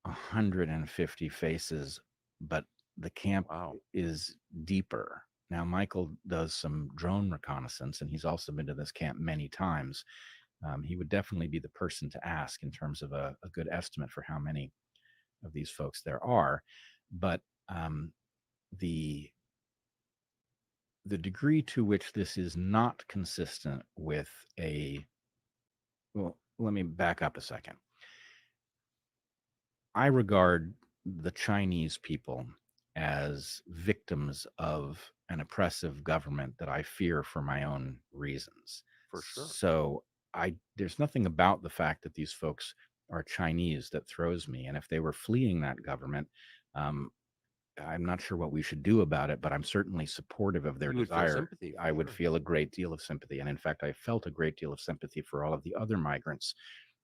150 faces, but the camp is deeper. Now, Michael does some drone reconnaissance, and he's also been to this camp many times. He would definitely be the person to ask in terms of a good estimate for how many of these folks there are. But the the degree to which this is not consistent with well, let me back up a second. I regard the Chinese people as victims of an oppressive government that I fear for my own reasons. For sure. So there's nothing about the fact that these folks are Chinese that throws me. And if they were fleeing that government, um, I'm not sure what we should do about it, but I'm certainly supportive of their You would feel desire. sympathy for I would sure. feel a great deal of sympathy. And in fact, I felt a great deal of sympathy for all of the other migrants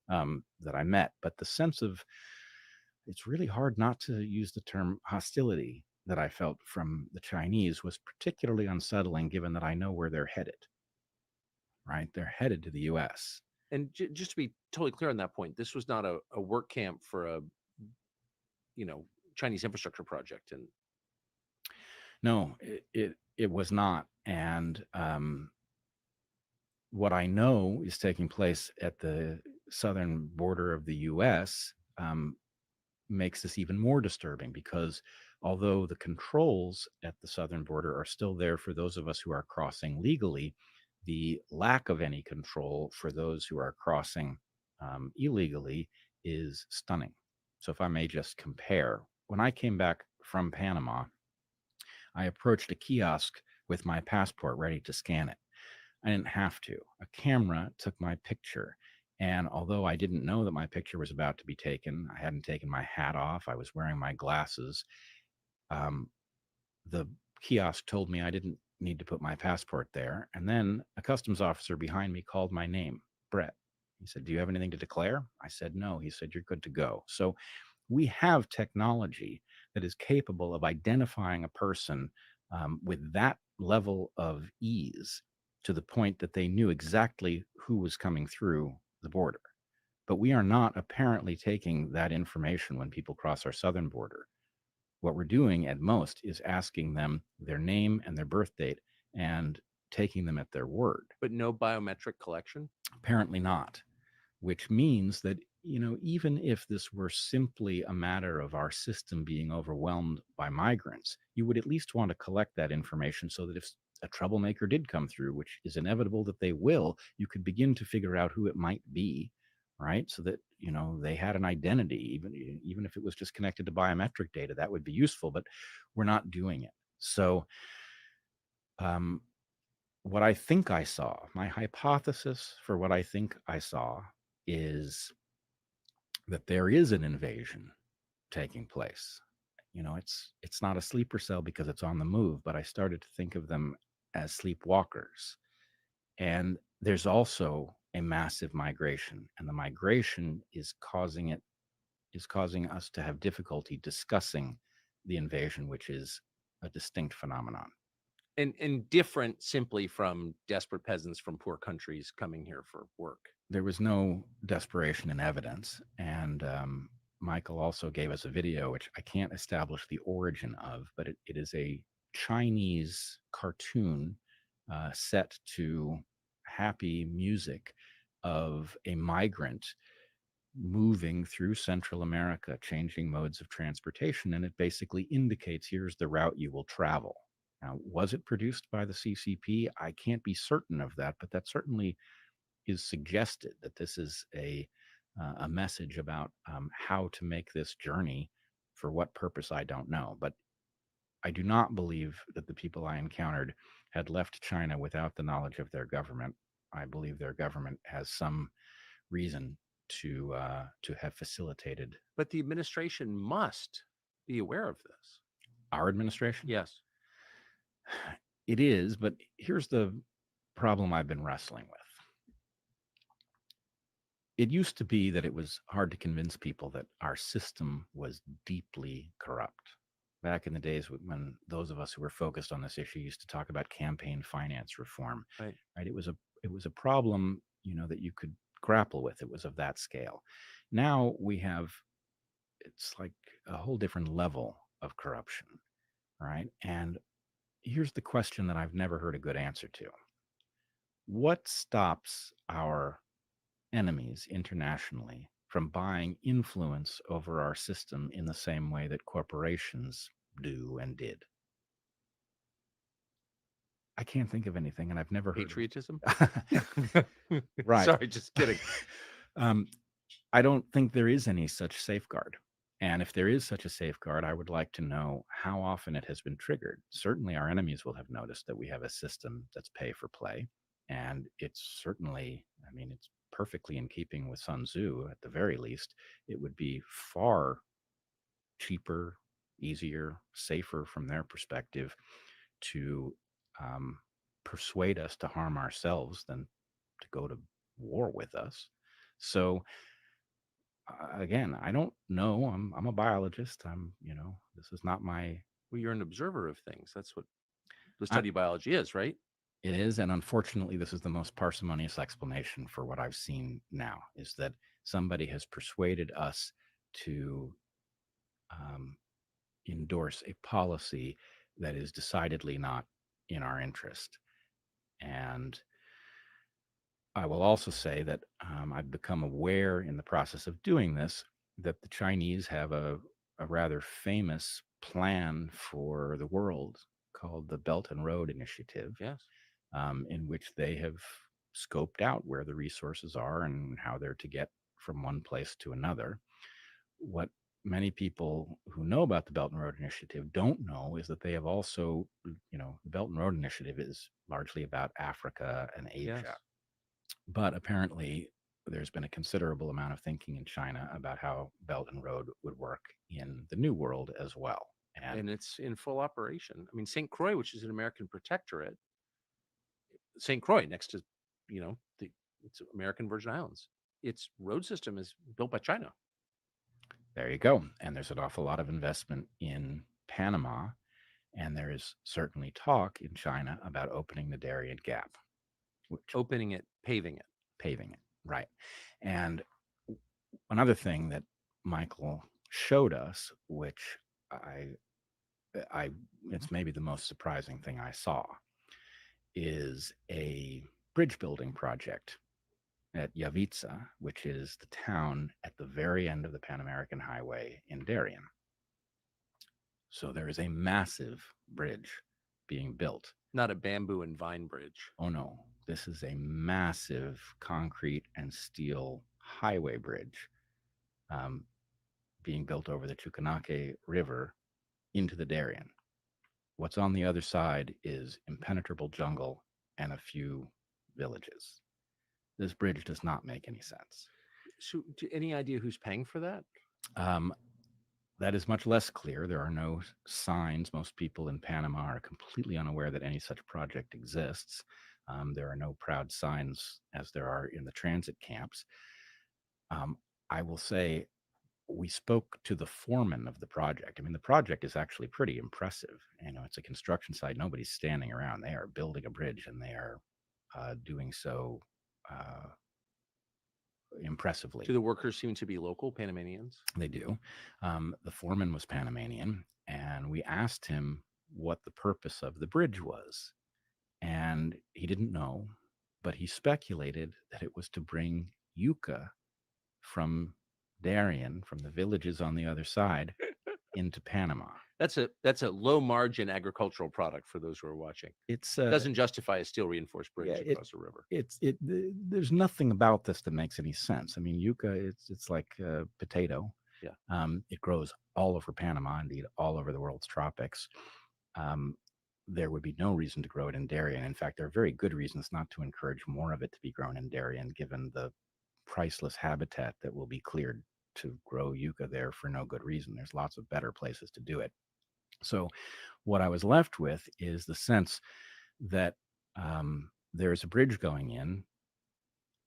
that I met. But the sense of it's really hard not to use the term hostility that I felt from the Chinese was particularly unsettling given that I know where they're headed, right? They're headed to the US. And just to be totally clear on that point, this was not a work camp for a Chinese infrastructure project. And No, it was not. And what I know is taking place at the southern border of the US makes this even more disturbing because although the controls at the southern border are still there for those of us who are crossing legally, the lack of any control for those who are crossing illegally is stunning. So, if I may just compare, when I came back from Panama, I approached a kiosk with my passport ready to scan it. I didn't have to. A camera took my picture. And although I didn't know that my picture was about to be taken, I hadn't taken my hat off, I was wearing my glasses. Um, the kiosk told me I didn't need to put my passport there. And then a customs officer behind me called my name, Brett. He said, "Do you have anything to declare?" I said, "No." He said, "You're good to go." So we have technology that is capable of identifying a person with that level of ease to the point that they knew exactly who was coming through the border. But we are not apparently taking that information when people cross our southern border. What we're doing at most is asking them their name and their birth date and taking them at their word. but no biometric collection. Apparently not, which means that, even if this were simply a matter of our system being overwhelmed by migrants, you would at least want to collect that information so that if a troublemaker did come through, which is inevitable that they will, you could begin to figure out who it might be, right? So that, they had an identity, even if it was just connected to biometric data, that would be useful, but we're not doing it. So, um, what I think I saw, my hypothesis for what I think I saw is that there is an invasion taking place. It's not a sleeper cell because it's on the move, but I started to think of them as sleepwalkers. And there's also a massive migration, and the migration is causing us to have difficulty discussing the invasion, which is a distinct phenomenon. And different simply from desperate peasants from poor countries coming here for work. There was no desperation in evidence. And Michael also gave us a video, which I can't establish the origin of, but it is a Chinese cartoon set to happy music of a migrant moving through Central America, changing modes of transportation. And it basically indicates here's the route you will travel. Now, was it produced by the CCP? I can't be certain of that, but that certainly is suggested that this is a message about how to make this journey. For what purpose, I don't know. But I do not believe that the people I encountered had left China without the knowledge of their government. I believe their government has some reason to have facilitated But the administration must be aware of this. our administration. Yes. It is, but here's the problem I've been wrestling with. It used to be that it was hard to convince people that our system was deeply corrupt. Back in the days when those of us who were focused on this issue used to talk about campaign finance reform, Right. right? It was a problem, that you could grapple with. It was of that scale. Now it's like a whole different level of corruption, right? And here's the question that I've never heard a good answer to. What stops our enemies internationally from buying influence over our system in the same way that corporations do and did? I can't think of anything, and I've never heard Patriotism? of. Right. Sorry, just kidding. um, I don't think there is any such safeguard. And if there is such a safeguard, I would like to know how often it has been triggered. Certainly, our enemies will have noticed that we have a system that's pay for play. And it's certainly, I mean, it's perfectly in keeping with Sun Tzu at the very least. It would be far cheaper, easier, safer from their perspective to um, persuade us to harm ourselves than to go to war with us. So, again, I don't know. I'm a biologist. This is not my. Well, you're an observer of things. That's what the I, study of biology is, right? it is, and unfortunately, this is the most parsimonious explanation for what I've seen now. Is that somebody has persuaded us to um, endorse a policy that is decidedly not in our interest. And I will also say that I've become aware in the process of doing this that the Chinese have a rather famous plan for the world called the Belt and Road Initiative, Yes. in which they have scoped out where the resources are and how they're to get from one place to another. What many people who know about the Belt and Road Initiative don't know is that they have also, the Belt and Road Initiative is largely about Africa and Asia. Yes. But apparently, there's been a considerable amount of thinking in China about how Belt and Road would work in the New World as well. And it's in full operation. I mean, St. Croix, which is an American protectorate, St. Croix next to, it's American Virgin Islands. Its road system is built by China. There you go. And there's an awful lot of investment in Panama. And there is certainly talk in China about opening the Darien Gap. Opening it, paving it. Paving it, right. And another thing that Michael showed us, which it's maybe the most surprising thing I saw, is a bridge building project at Yavitsa, which is the town at the very end of the Pan American Highway in Darien. So there is a massive bridge being built. Not a bamboo and vine bridge. Oh, no. This is a massive concrete and steel highway bridge being built over the Chuquenake River into the Darien. What's on the other side is impenetrable jungle and a few villages. This bridge does not make any sense. So, any idea who's paying for that? That is much less clear. There are no signs. Most people in Panama are completely unaware that any such project exists. There are no proud signs as there are in the transit camps. I will say we spoke to the foreman of the project. I mean, the project is actually pretty impressive. It's a construction site. Nobody's standing around. They are building a bridge, and they are doing so impressively. Do the workers seem to be local Panamanians? They do. The foreman was Panamanian, and we asked him what the purpose of the bridge was. And he didn't know, but he speculated that it was to bring yucca from Darien, from the villages on the other side, into Panama. That's a low margin agricultural product for those who are watching. It's doesn't justify a steel reinforced bridge across a river. There's nothing about this that makes any sense. I mean, yucca, it's like a potato. Yeah. It grows all over Panama, indeed all over the world's tropics. There would be no reason to grow it in Darien. In fact, there are very good reasons not to encourage more of it to be grown in Darien, given the priceless habitat that will be cleared to grow yucca there for no good reason. There's lots of better places to do it. So what I was left with is the sense that there's a bridge going in,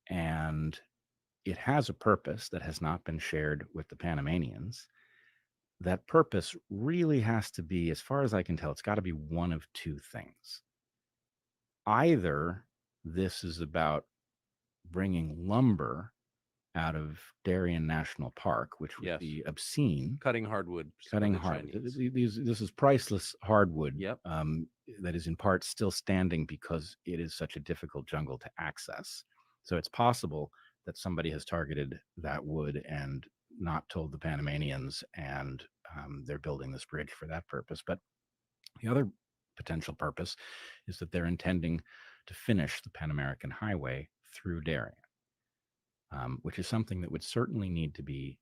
and it has a purpose that has not been shared with the Panamanians. That purpose really has to be, as far as I can tell, it's got to be one of two things. Either this is about bringing lumber out of Darien National Park, which would be obscene. Cutting hardwood. This is priceless hardwood. Yep. That is in part still standing because it is such a difficult jungle to access. So it's possible that somebody has targeted that wood and not told the Panamanians, and they're building this bridge for that purpose. But the other potential purpose is that they're intending to finish the Pan American Highway through Darien, which is something that would certainly need to be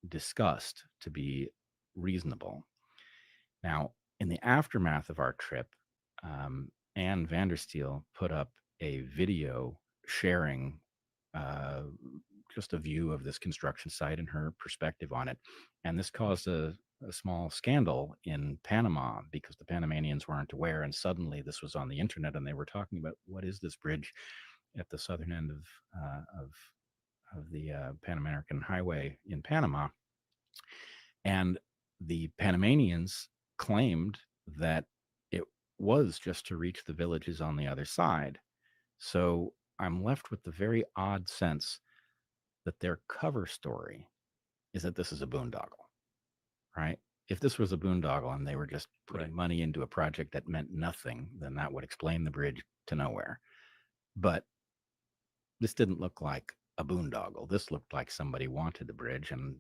discussed to be reasonable. Now, in the aftermath of our trip, Anne Vandersteel put up a video sharing uh, just a view of this construction site and her perspective on it. And this caused a small scandal in Panama because the Panamanians weren't aware. And suddenly this was on the internet and they were talking about what is this bridge at the southern end of the Pan American Highway in Panama. And the Panamanians claimed that it was just to reach the villages on the other side. So I'm left with the very odd sense that their cover story is that this is a boondoggle, right? If this was a boondoggle and they were just putting Right. money into a project that meant nothing, then that would explain the bridge to nowhere. But this didn't look like a boondoggle. This looked like somebody wanted the bridge, and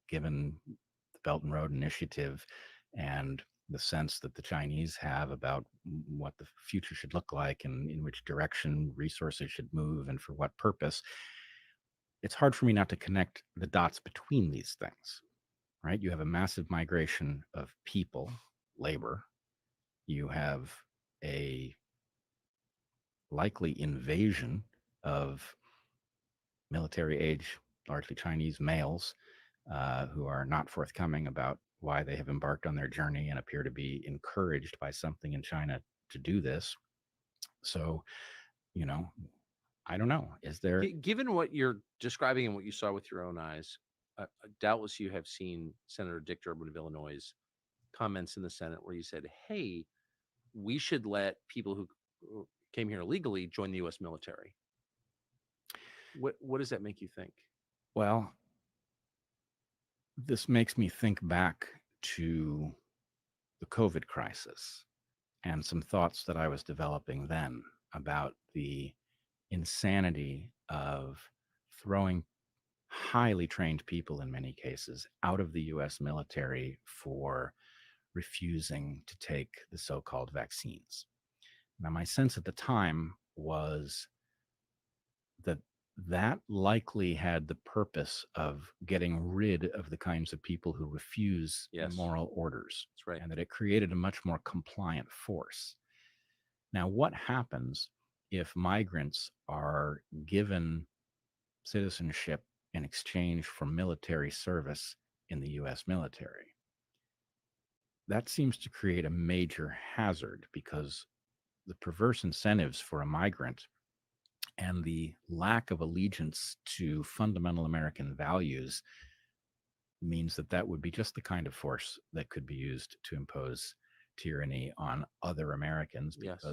given the Belt and Road Initiative and the sense that the Chinese have about what the future should look like and in which direction resources should move and for what purpose, it's hard for me not to connect the dots between these things, right? You have a massive migration of people, labor. You have a likely invasion of military age, largely Chinese males, who are not forthcoming about why they have embarked on their journey and appear to be encouraged by something in China to do this. So, you know, I don't know. Is there? Given what you're describing and what you saw with your own eyes, doubtless you have seen Senator Dick Durbin of Illinois' comments in the Senate where he said, "Hey, we should let people who came here illegally join the U.S. military." What does that make you think? Well, this makes me think back to the COVID crisis and some thoughts that I was developing then about the insanity of throwing highly trained people in many cases out of the US military for refusing to take the so called vaccines. Now, my sense at the time was that that likely had the purpose of getting rid of the kinds of people who refuse Yes. moral orders. That's right. And that it created a much more compliant force. Now, what happens if migrants are given citizenship in exchange for military service in the US military? That seems to create a major hazard because the perverse incentives for a migrant and the lack of allegiance to fundamental American values means that that would be just the kind of force that could be used to impose tyranny on other Americans Yes.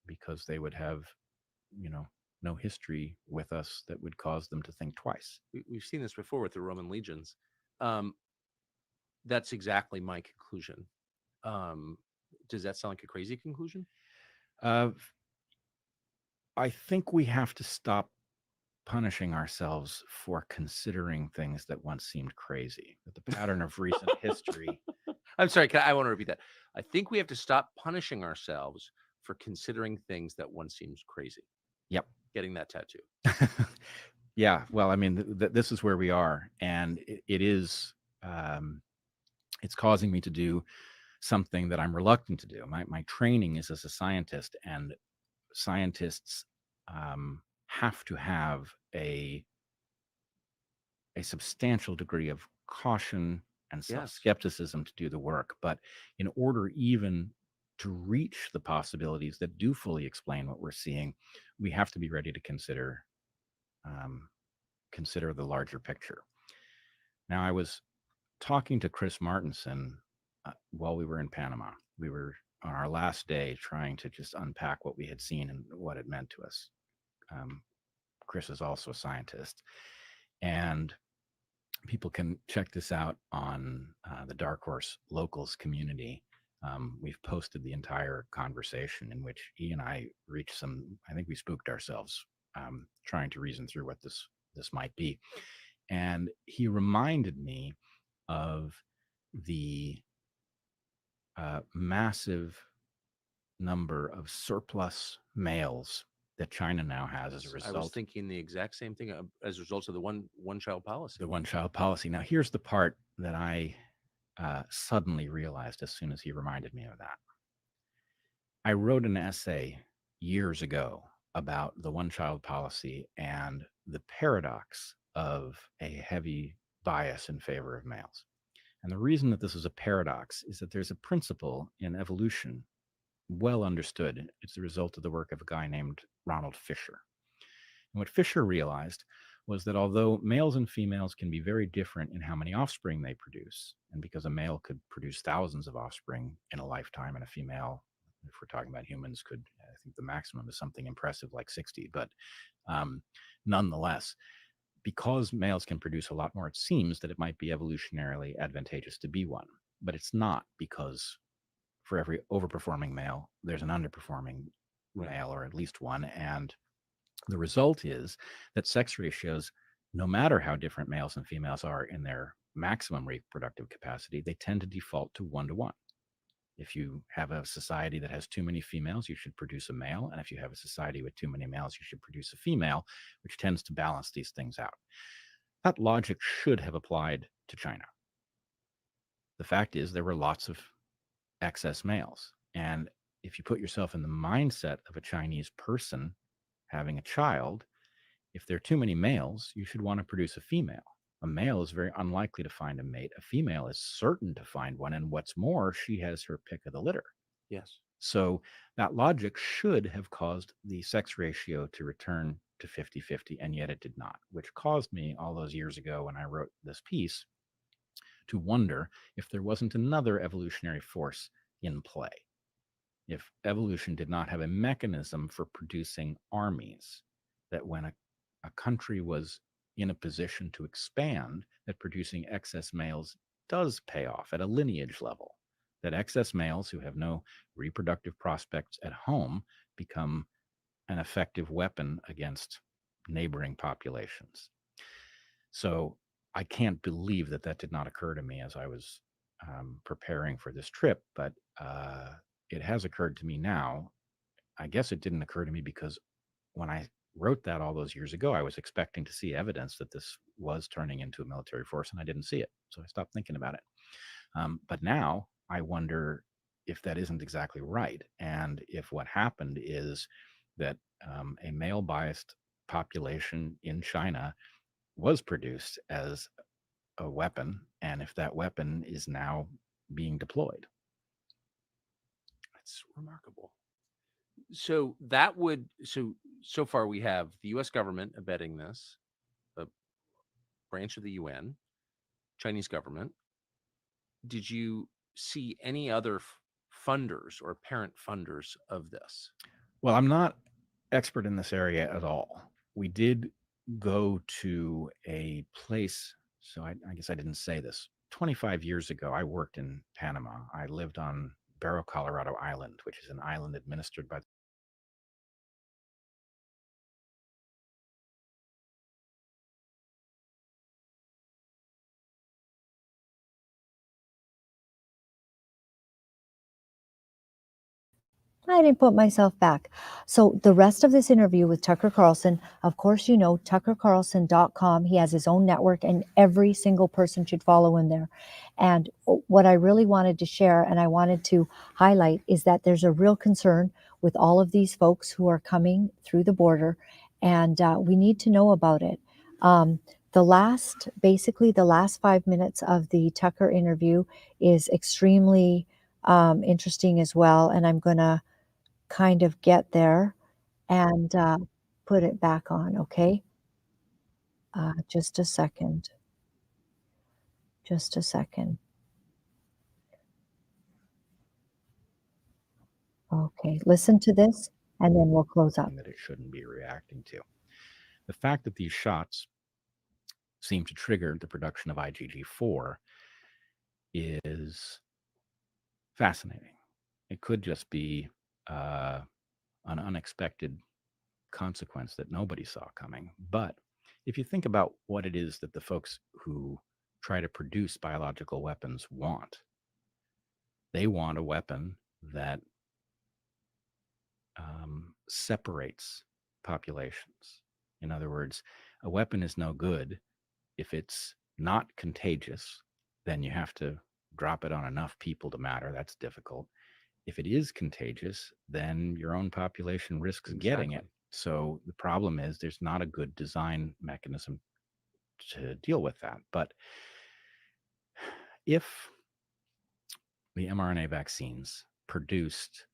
because they would have, you know, no history with us that would cause them to think twice. We've seen this before with the Roman legions. That's exactly my conclusion. Does that sound like a crazy conclusion? I think we have to stop punishing ourselves for considering things that once seemed crazy. That the pattern of recent history. I'm sorry, I want to repeat that. I think we have to stop punishing ourselves for considering things that once seemed crazy. Yep. Getting that tattoo. Yeah. Well, I mean, this is where we are. And it is, it's causing me to do something that I'm reluctant to do. My training is as a scientist, and scientists have to have a substantial degree of caution and self-skepticism to do the work. But in order even to reach the possibilities that do fully explain what we're seeing, we have to be ready to consider the larger picture. Now, I was talking to Chris Martinson while we were in Panama. We were on our last day trying to just unpack what we had seen and what it meant to us. Chris is also a scientist, and people can check this out on the Dark Horse Locals community. We've posted the entire conversation in which he and I reached some, I think we spooked ourselves trying to reason through what this might be. And he reminded me of the massive number of surplus males that China now has as a I was result thinking the exact same thing as a result of the one child policy. the one child policy. Now, here's the part that I suddenly realized as soon as he reminded me of that. I wrote an essay years ago about the one child policy and the paradox of a heavy bias in favor of males. And the reason that this is a paradox is that there's a principle in evolution well understood. It's the result of the work of a guy named Ronald Fisher. And what Fisher realized was that although males and females can be very different in how many offspring they produce, and because a male could produce thousands of offspring in a lifetime, and a female, if we're talking about humans, could, I think the maximum is something impressive like 60, but um, nonetheless, because males can produce a lot more, it seems that it might be evolutionarily advantageous to be one. But it's not, because for every overperforming male, there's an underperforming male, or at least one. And the result is that sex ratios, no matter how different males and females are in their maximum reproductive capacity, they tend to default to 1 to 1. If you have a society that has too many females, you should produce a male. And if you have a society with too many males, you should produce a female, which tends to balance these things out. That logic should have applied to China. The fact is, there were lots of excess males. And if you put yourself in the mindset of a Chinese person having a child, if there are too many males, you should want to produce a female. A male is very unlikely to find a mate. A female is certain to find one. And what's more, she has her pick of the litter. Yes. So that logic should have caused the sex ratio to return to 50-50, and yet it did not, which caused me all those years ago when I wrote this piece to wonder if there wasn't another evolutionary force in play. If evolution did not have a mechanism for producing armies, that when a country was in a position to expand, that producing excess males does pay off at a lineage level, that excess males who have no reproductive prospects at home become an effective weapon against neighboring populations. So I can't believe that that did not occur to me as I was preparing for this trip, but it has occurred to me now. I guess it didn't occur to me because when I wrote that all those years ago, I was expecting to see evidence that this was turning into a military force, and I didn't see it. So I stopped thinking about it. But now I wonder if that isn't exactly right, and if what happened is that a male biased population in China was produced as a weapon, and if that weapon is now being deployed. That's remarkable. So that would so far we have the U.S. government abetting this, a branch of the UN, Chinese government. Did you see any other funders or apparent funders of this? Well, I'm not expert in this area at all. We did go to a place, so I guess I didn't say this. 25 years ago, I worked in Panama. I lived on Barrow, Colorado Island, which is an island administered by I didn't put myself back. So the rest of this interview with Tucker Carlson, of course, you know, tuckercarlson.com. He has his own network, and every single person should follow him there. And what I really wanted to share and I wanted to highlight is that there's a real concern with all of these folks who are coming through the border, and we need to know about it. Basically, the last 5 minutes of the Tucker interview is extremely interesting as well. And I'm going to kind of get there and put it back on, okay? Just a second. Just a second. Okay, listen to this, and then we'll close up. that it shouldn't be reacting to. The fact that these shots seem to trigger the production of IgG4 is fascinating. It could just be an unexpected consequence that nobody saw coming. But if you think about what it is that the folks who try to produce biological weapons want, They want a weapon that separates populations. In other words, a weapon is no good if it's not contagious. Then you have to drop it on enough people to matter. That's difficult. If it is contagious, then your own population risks getting it. So the problem is there's not a good design mechanism to deal with that. But if the mRNA vaccines produced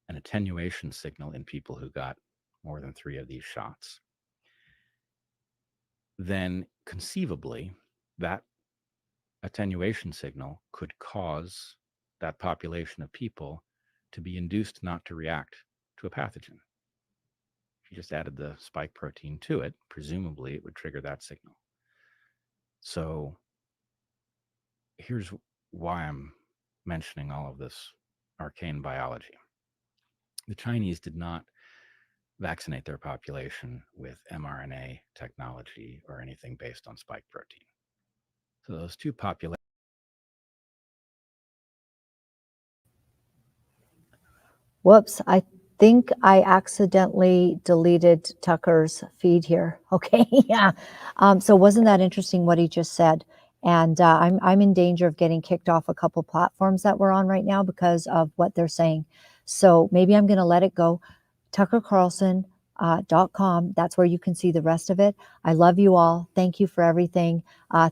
an attenuation signal in people who got more than 3 of these shots, then conceivably that attenuation signal could cause that population of people to be induced not to react to a pathogen. If you just added the spike protein to it, presumably it would trigger that signal. So here's why I'm mentioning all of this arcane biology. The Chinese did not vaccinate their population with mRNA technology or anything based on spike protein. So those two populations. Whoops, I think I accidentally deleted Tucker's feed here. Okay, yeah. So wasn't that interesting what he just said? And I'm in danger of getting kicked off a couple platforms that we're on right now because of what they're saying. So maybe I'm going to let it go. TuckerCarlson.com. That's where you can see the rest of it. I love you all. Thank you for everything.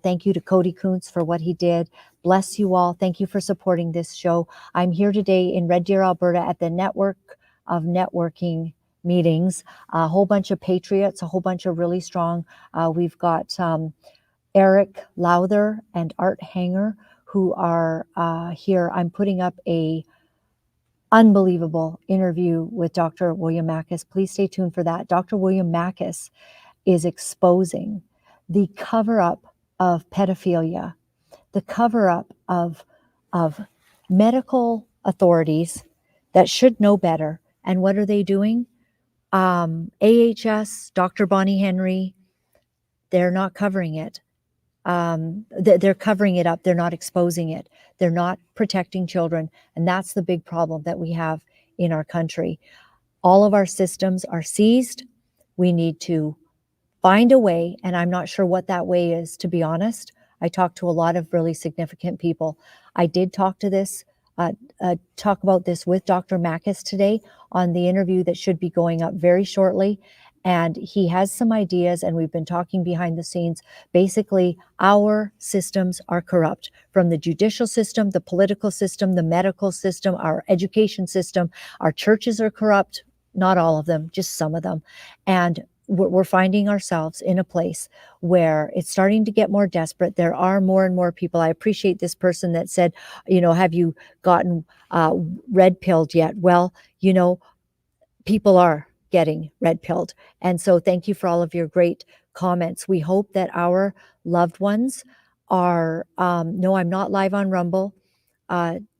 Thank you to Cody Kuntz for what he did. Bless you all. Thank you for supporting this show. I'm here today in Red Deer, Alberta at the Network of Networking meetings, a whole bunch of patriots, a whole bunch of really strong. We've got Eric Lowther and Art Hanger who are here. I'm putting up a unbelievable interview with Dr. William Makis. Please stay tuned for that. Dr. William Makis is exposing the cover-up of pedophilia, the cover-up of medical authorities that should know better. And what are they doing? AHS, Dr. Bonnie Henry, they're not covering it. They're covering it up. They're not exposing it. They're not protecting children. And that's the big problem that we have in our country. All of our systems are seized. We need to find a way, and I'm not sure what that way is, to be honest. I talked to a lot of really significant people. I did talk about this with Dr. Makis today on the interview that should be going up very shortly. And he has some ideas, and we've been talking behind the scenes. Basically, our systems are corrupt, from the judicial system, the political system, the medical system, our education system. Our churches are corrupt, not all of them, just some of them. And we're finding ourselves in a place where it's starting to get more desperate. There are more and more people. I appreciate this person that said, have you gotten red pilled yet? Well, people are getting red pilled. And so thank you for all of your great comments. We hope that our loved ones are, no, I'm not live on Rumble,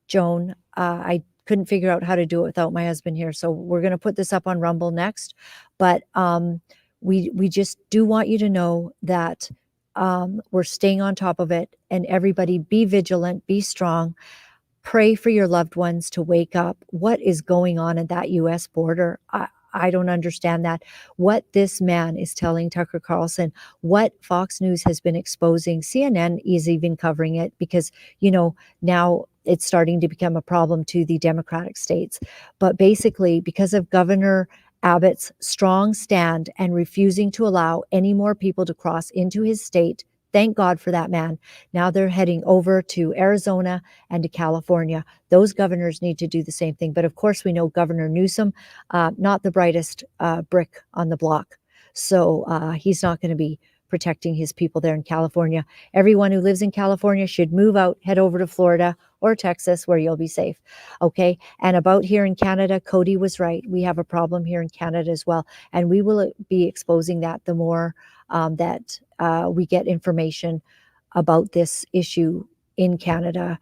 Joan. I couldn't figure out how to do it without my husband here. So we're going to put this up on Rumble next. But we just do want you to know that we're staying on top of it, and everybody be vigilant, be strong. Pray for your loved ones to wake up. What is going on at that U.S. border? I don't understand that. What this man is telling Tucker Carlson, what Fox News has been exposing, CNN is even covering it because, now it's starting to become a problem to the Democratic states. But basically, because of Governor Abbott's strong stand and refusing to allow any more people to cross into his state, thank God for that man. Now they're heading over to Arizona and to California. Those governors need to do the same thing. But of course, we know Governor Newsom, not the brightest brick on the block. So he's not going to be protecting his people there in California. Everyone who lives in California should move out, head over to Florida or Texas where you'll be safe. Okay. And about here in Canada, Cody was right. We have a problem here in Canada as well. And we will be exposing that the more that we get information about this issue in Canada.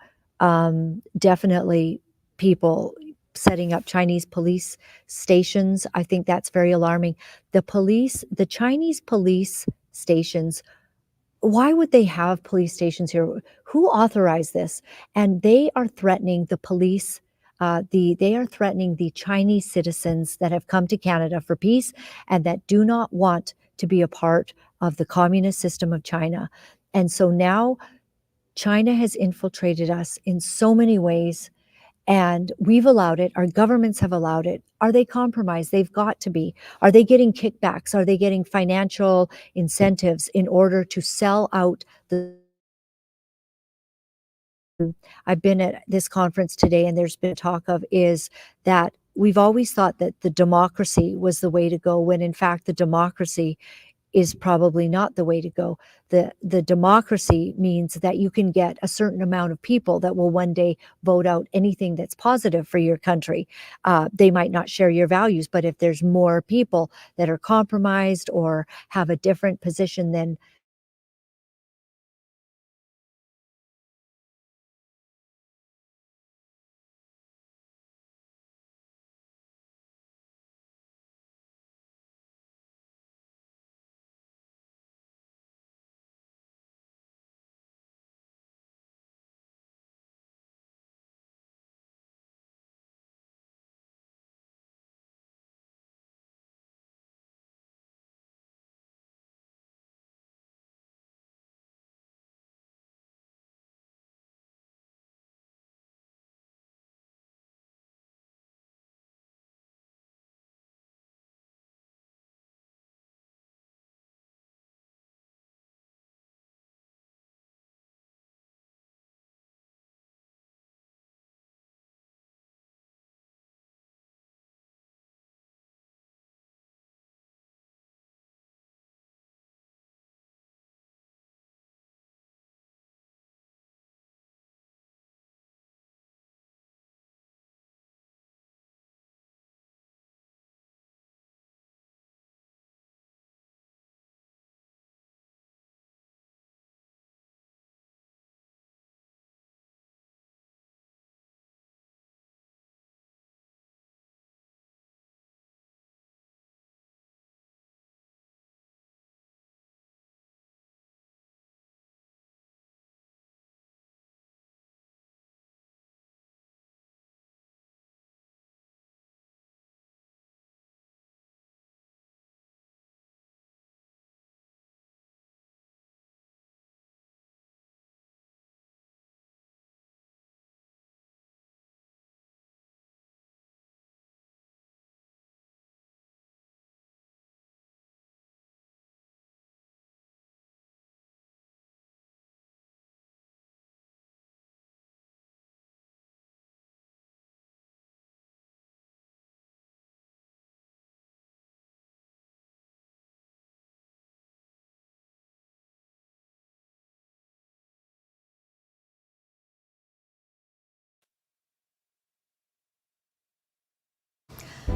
Definitely people setting up Chinese police stations. I think that's very alarming. The Chinese police stations why would they have police stations here? Who authorized this? And they are threatening the police. They are threatening the Chinese citizens that have come to Canada for peace and that do not want to be a part of the communist system of China. And so now China has infiltrated us in so many ways, and we've allowed it. Our governments have allowed it. Are they compromised? They've got to be. Are they getting kickbacks? Are they getting financial incentives in order to sell out the? I've been at this conference today, and there's been talk of is that we've always thought that the democracy was the way to go, when in fact the democracy is probably not the way to go. The democracy means that you can get a certain amount of people that will one day vote out anything that's positive for your country. They might not share your values, but if there's more people that are compromised or have a different position than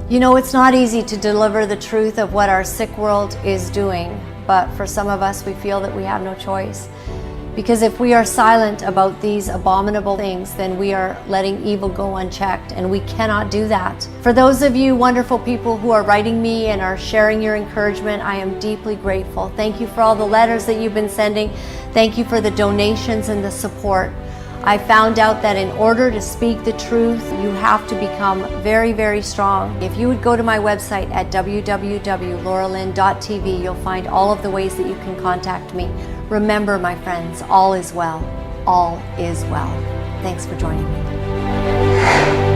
You know, it's not easy to deliver the truth of what our sick world is doing, but for some of us, we feel that we have no choice. Because if we are silent about these abominable things, then we are letting evil go unchecked, and we cannot do that. For those of you wonderful people who are writing me and are sharing your encouragement, I am deeply grateful. Thank you for all the letters that you've been sending. Thank you for the donations and the support. I found out that in order to speak the truth, you have to become very, very strong. If you would go to my website at www.laura-lynn.tv, you'll find all of the ways that you can contact me. Remember, my friends, all is well. All is well. Thanks for joining me.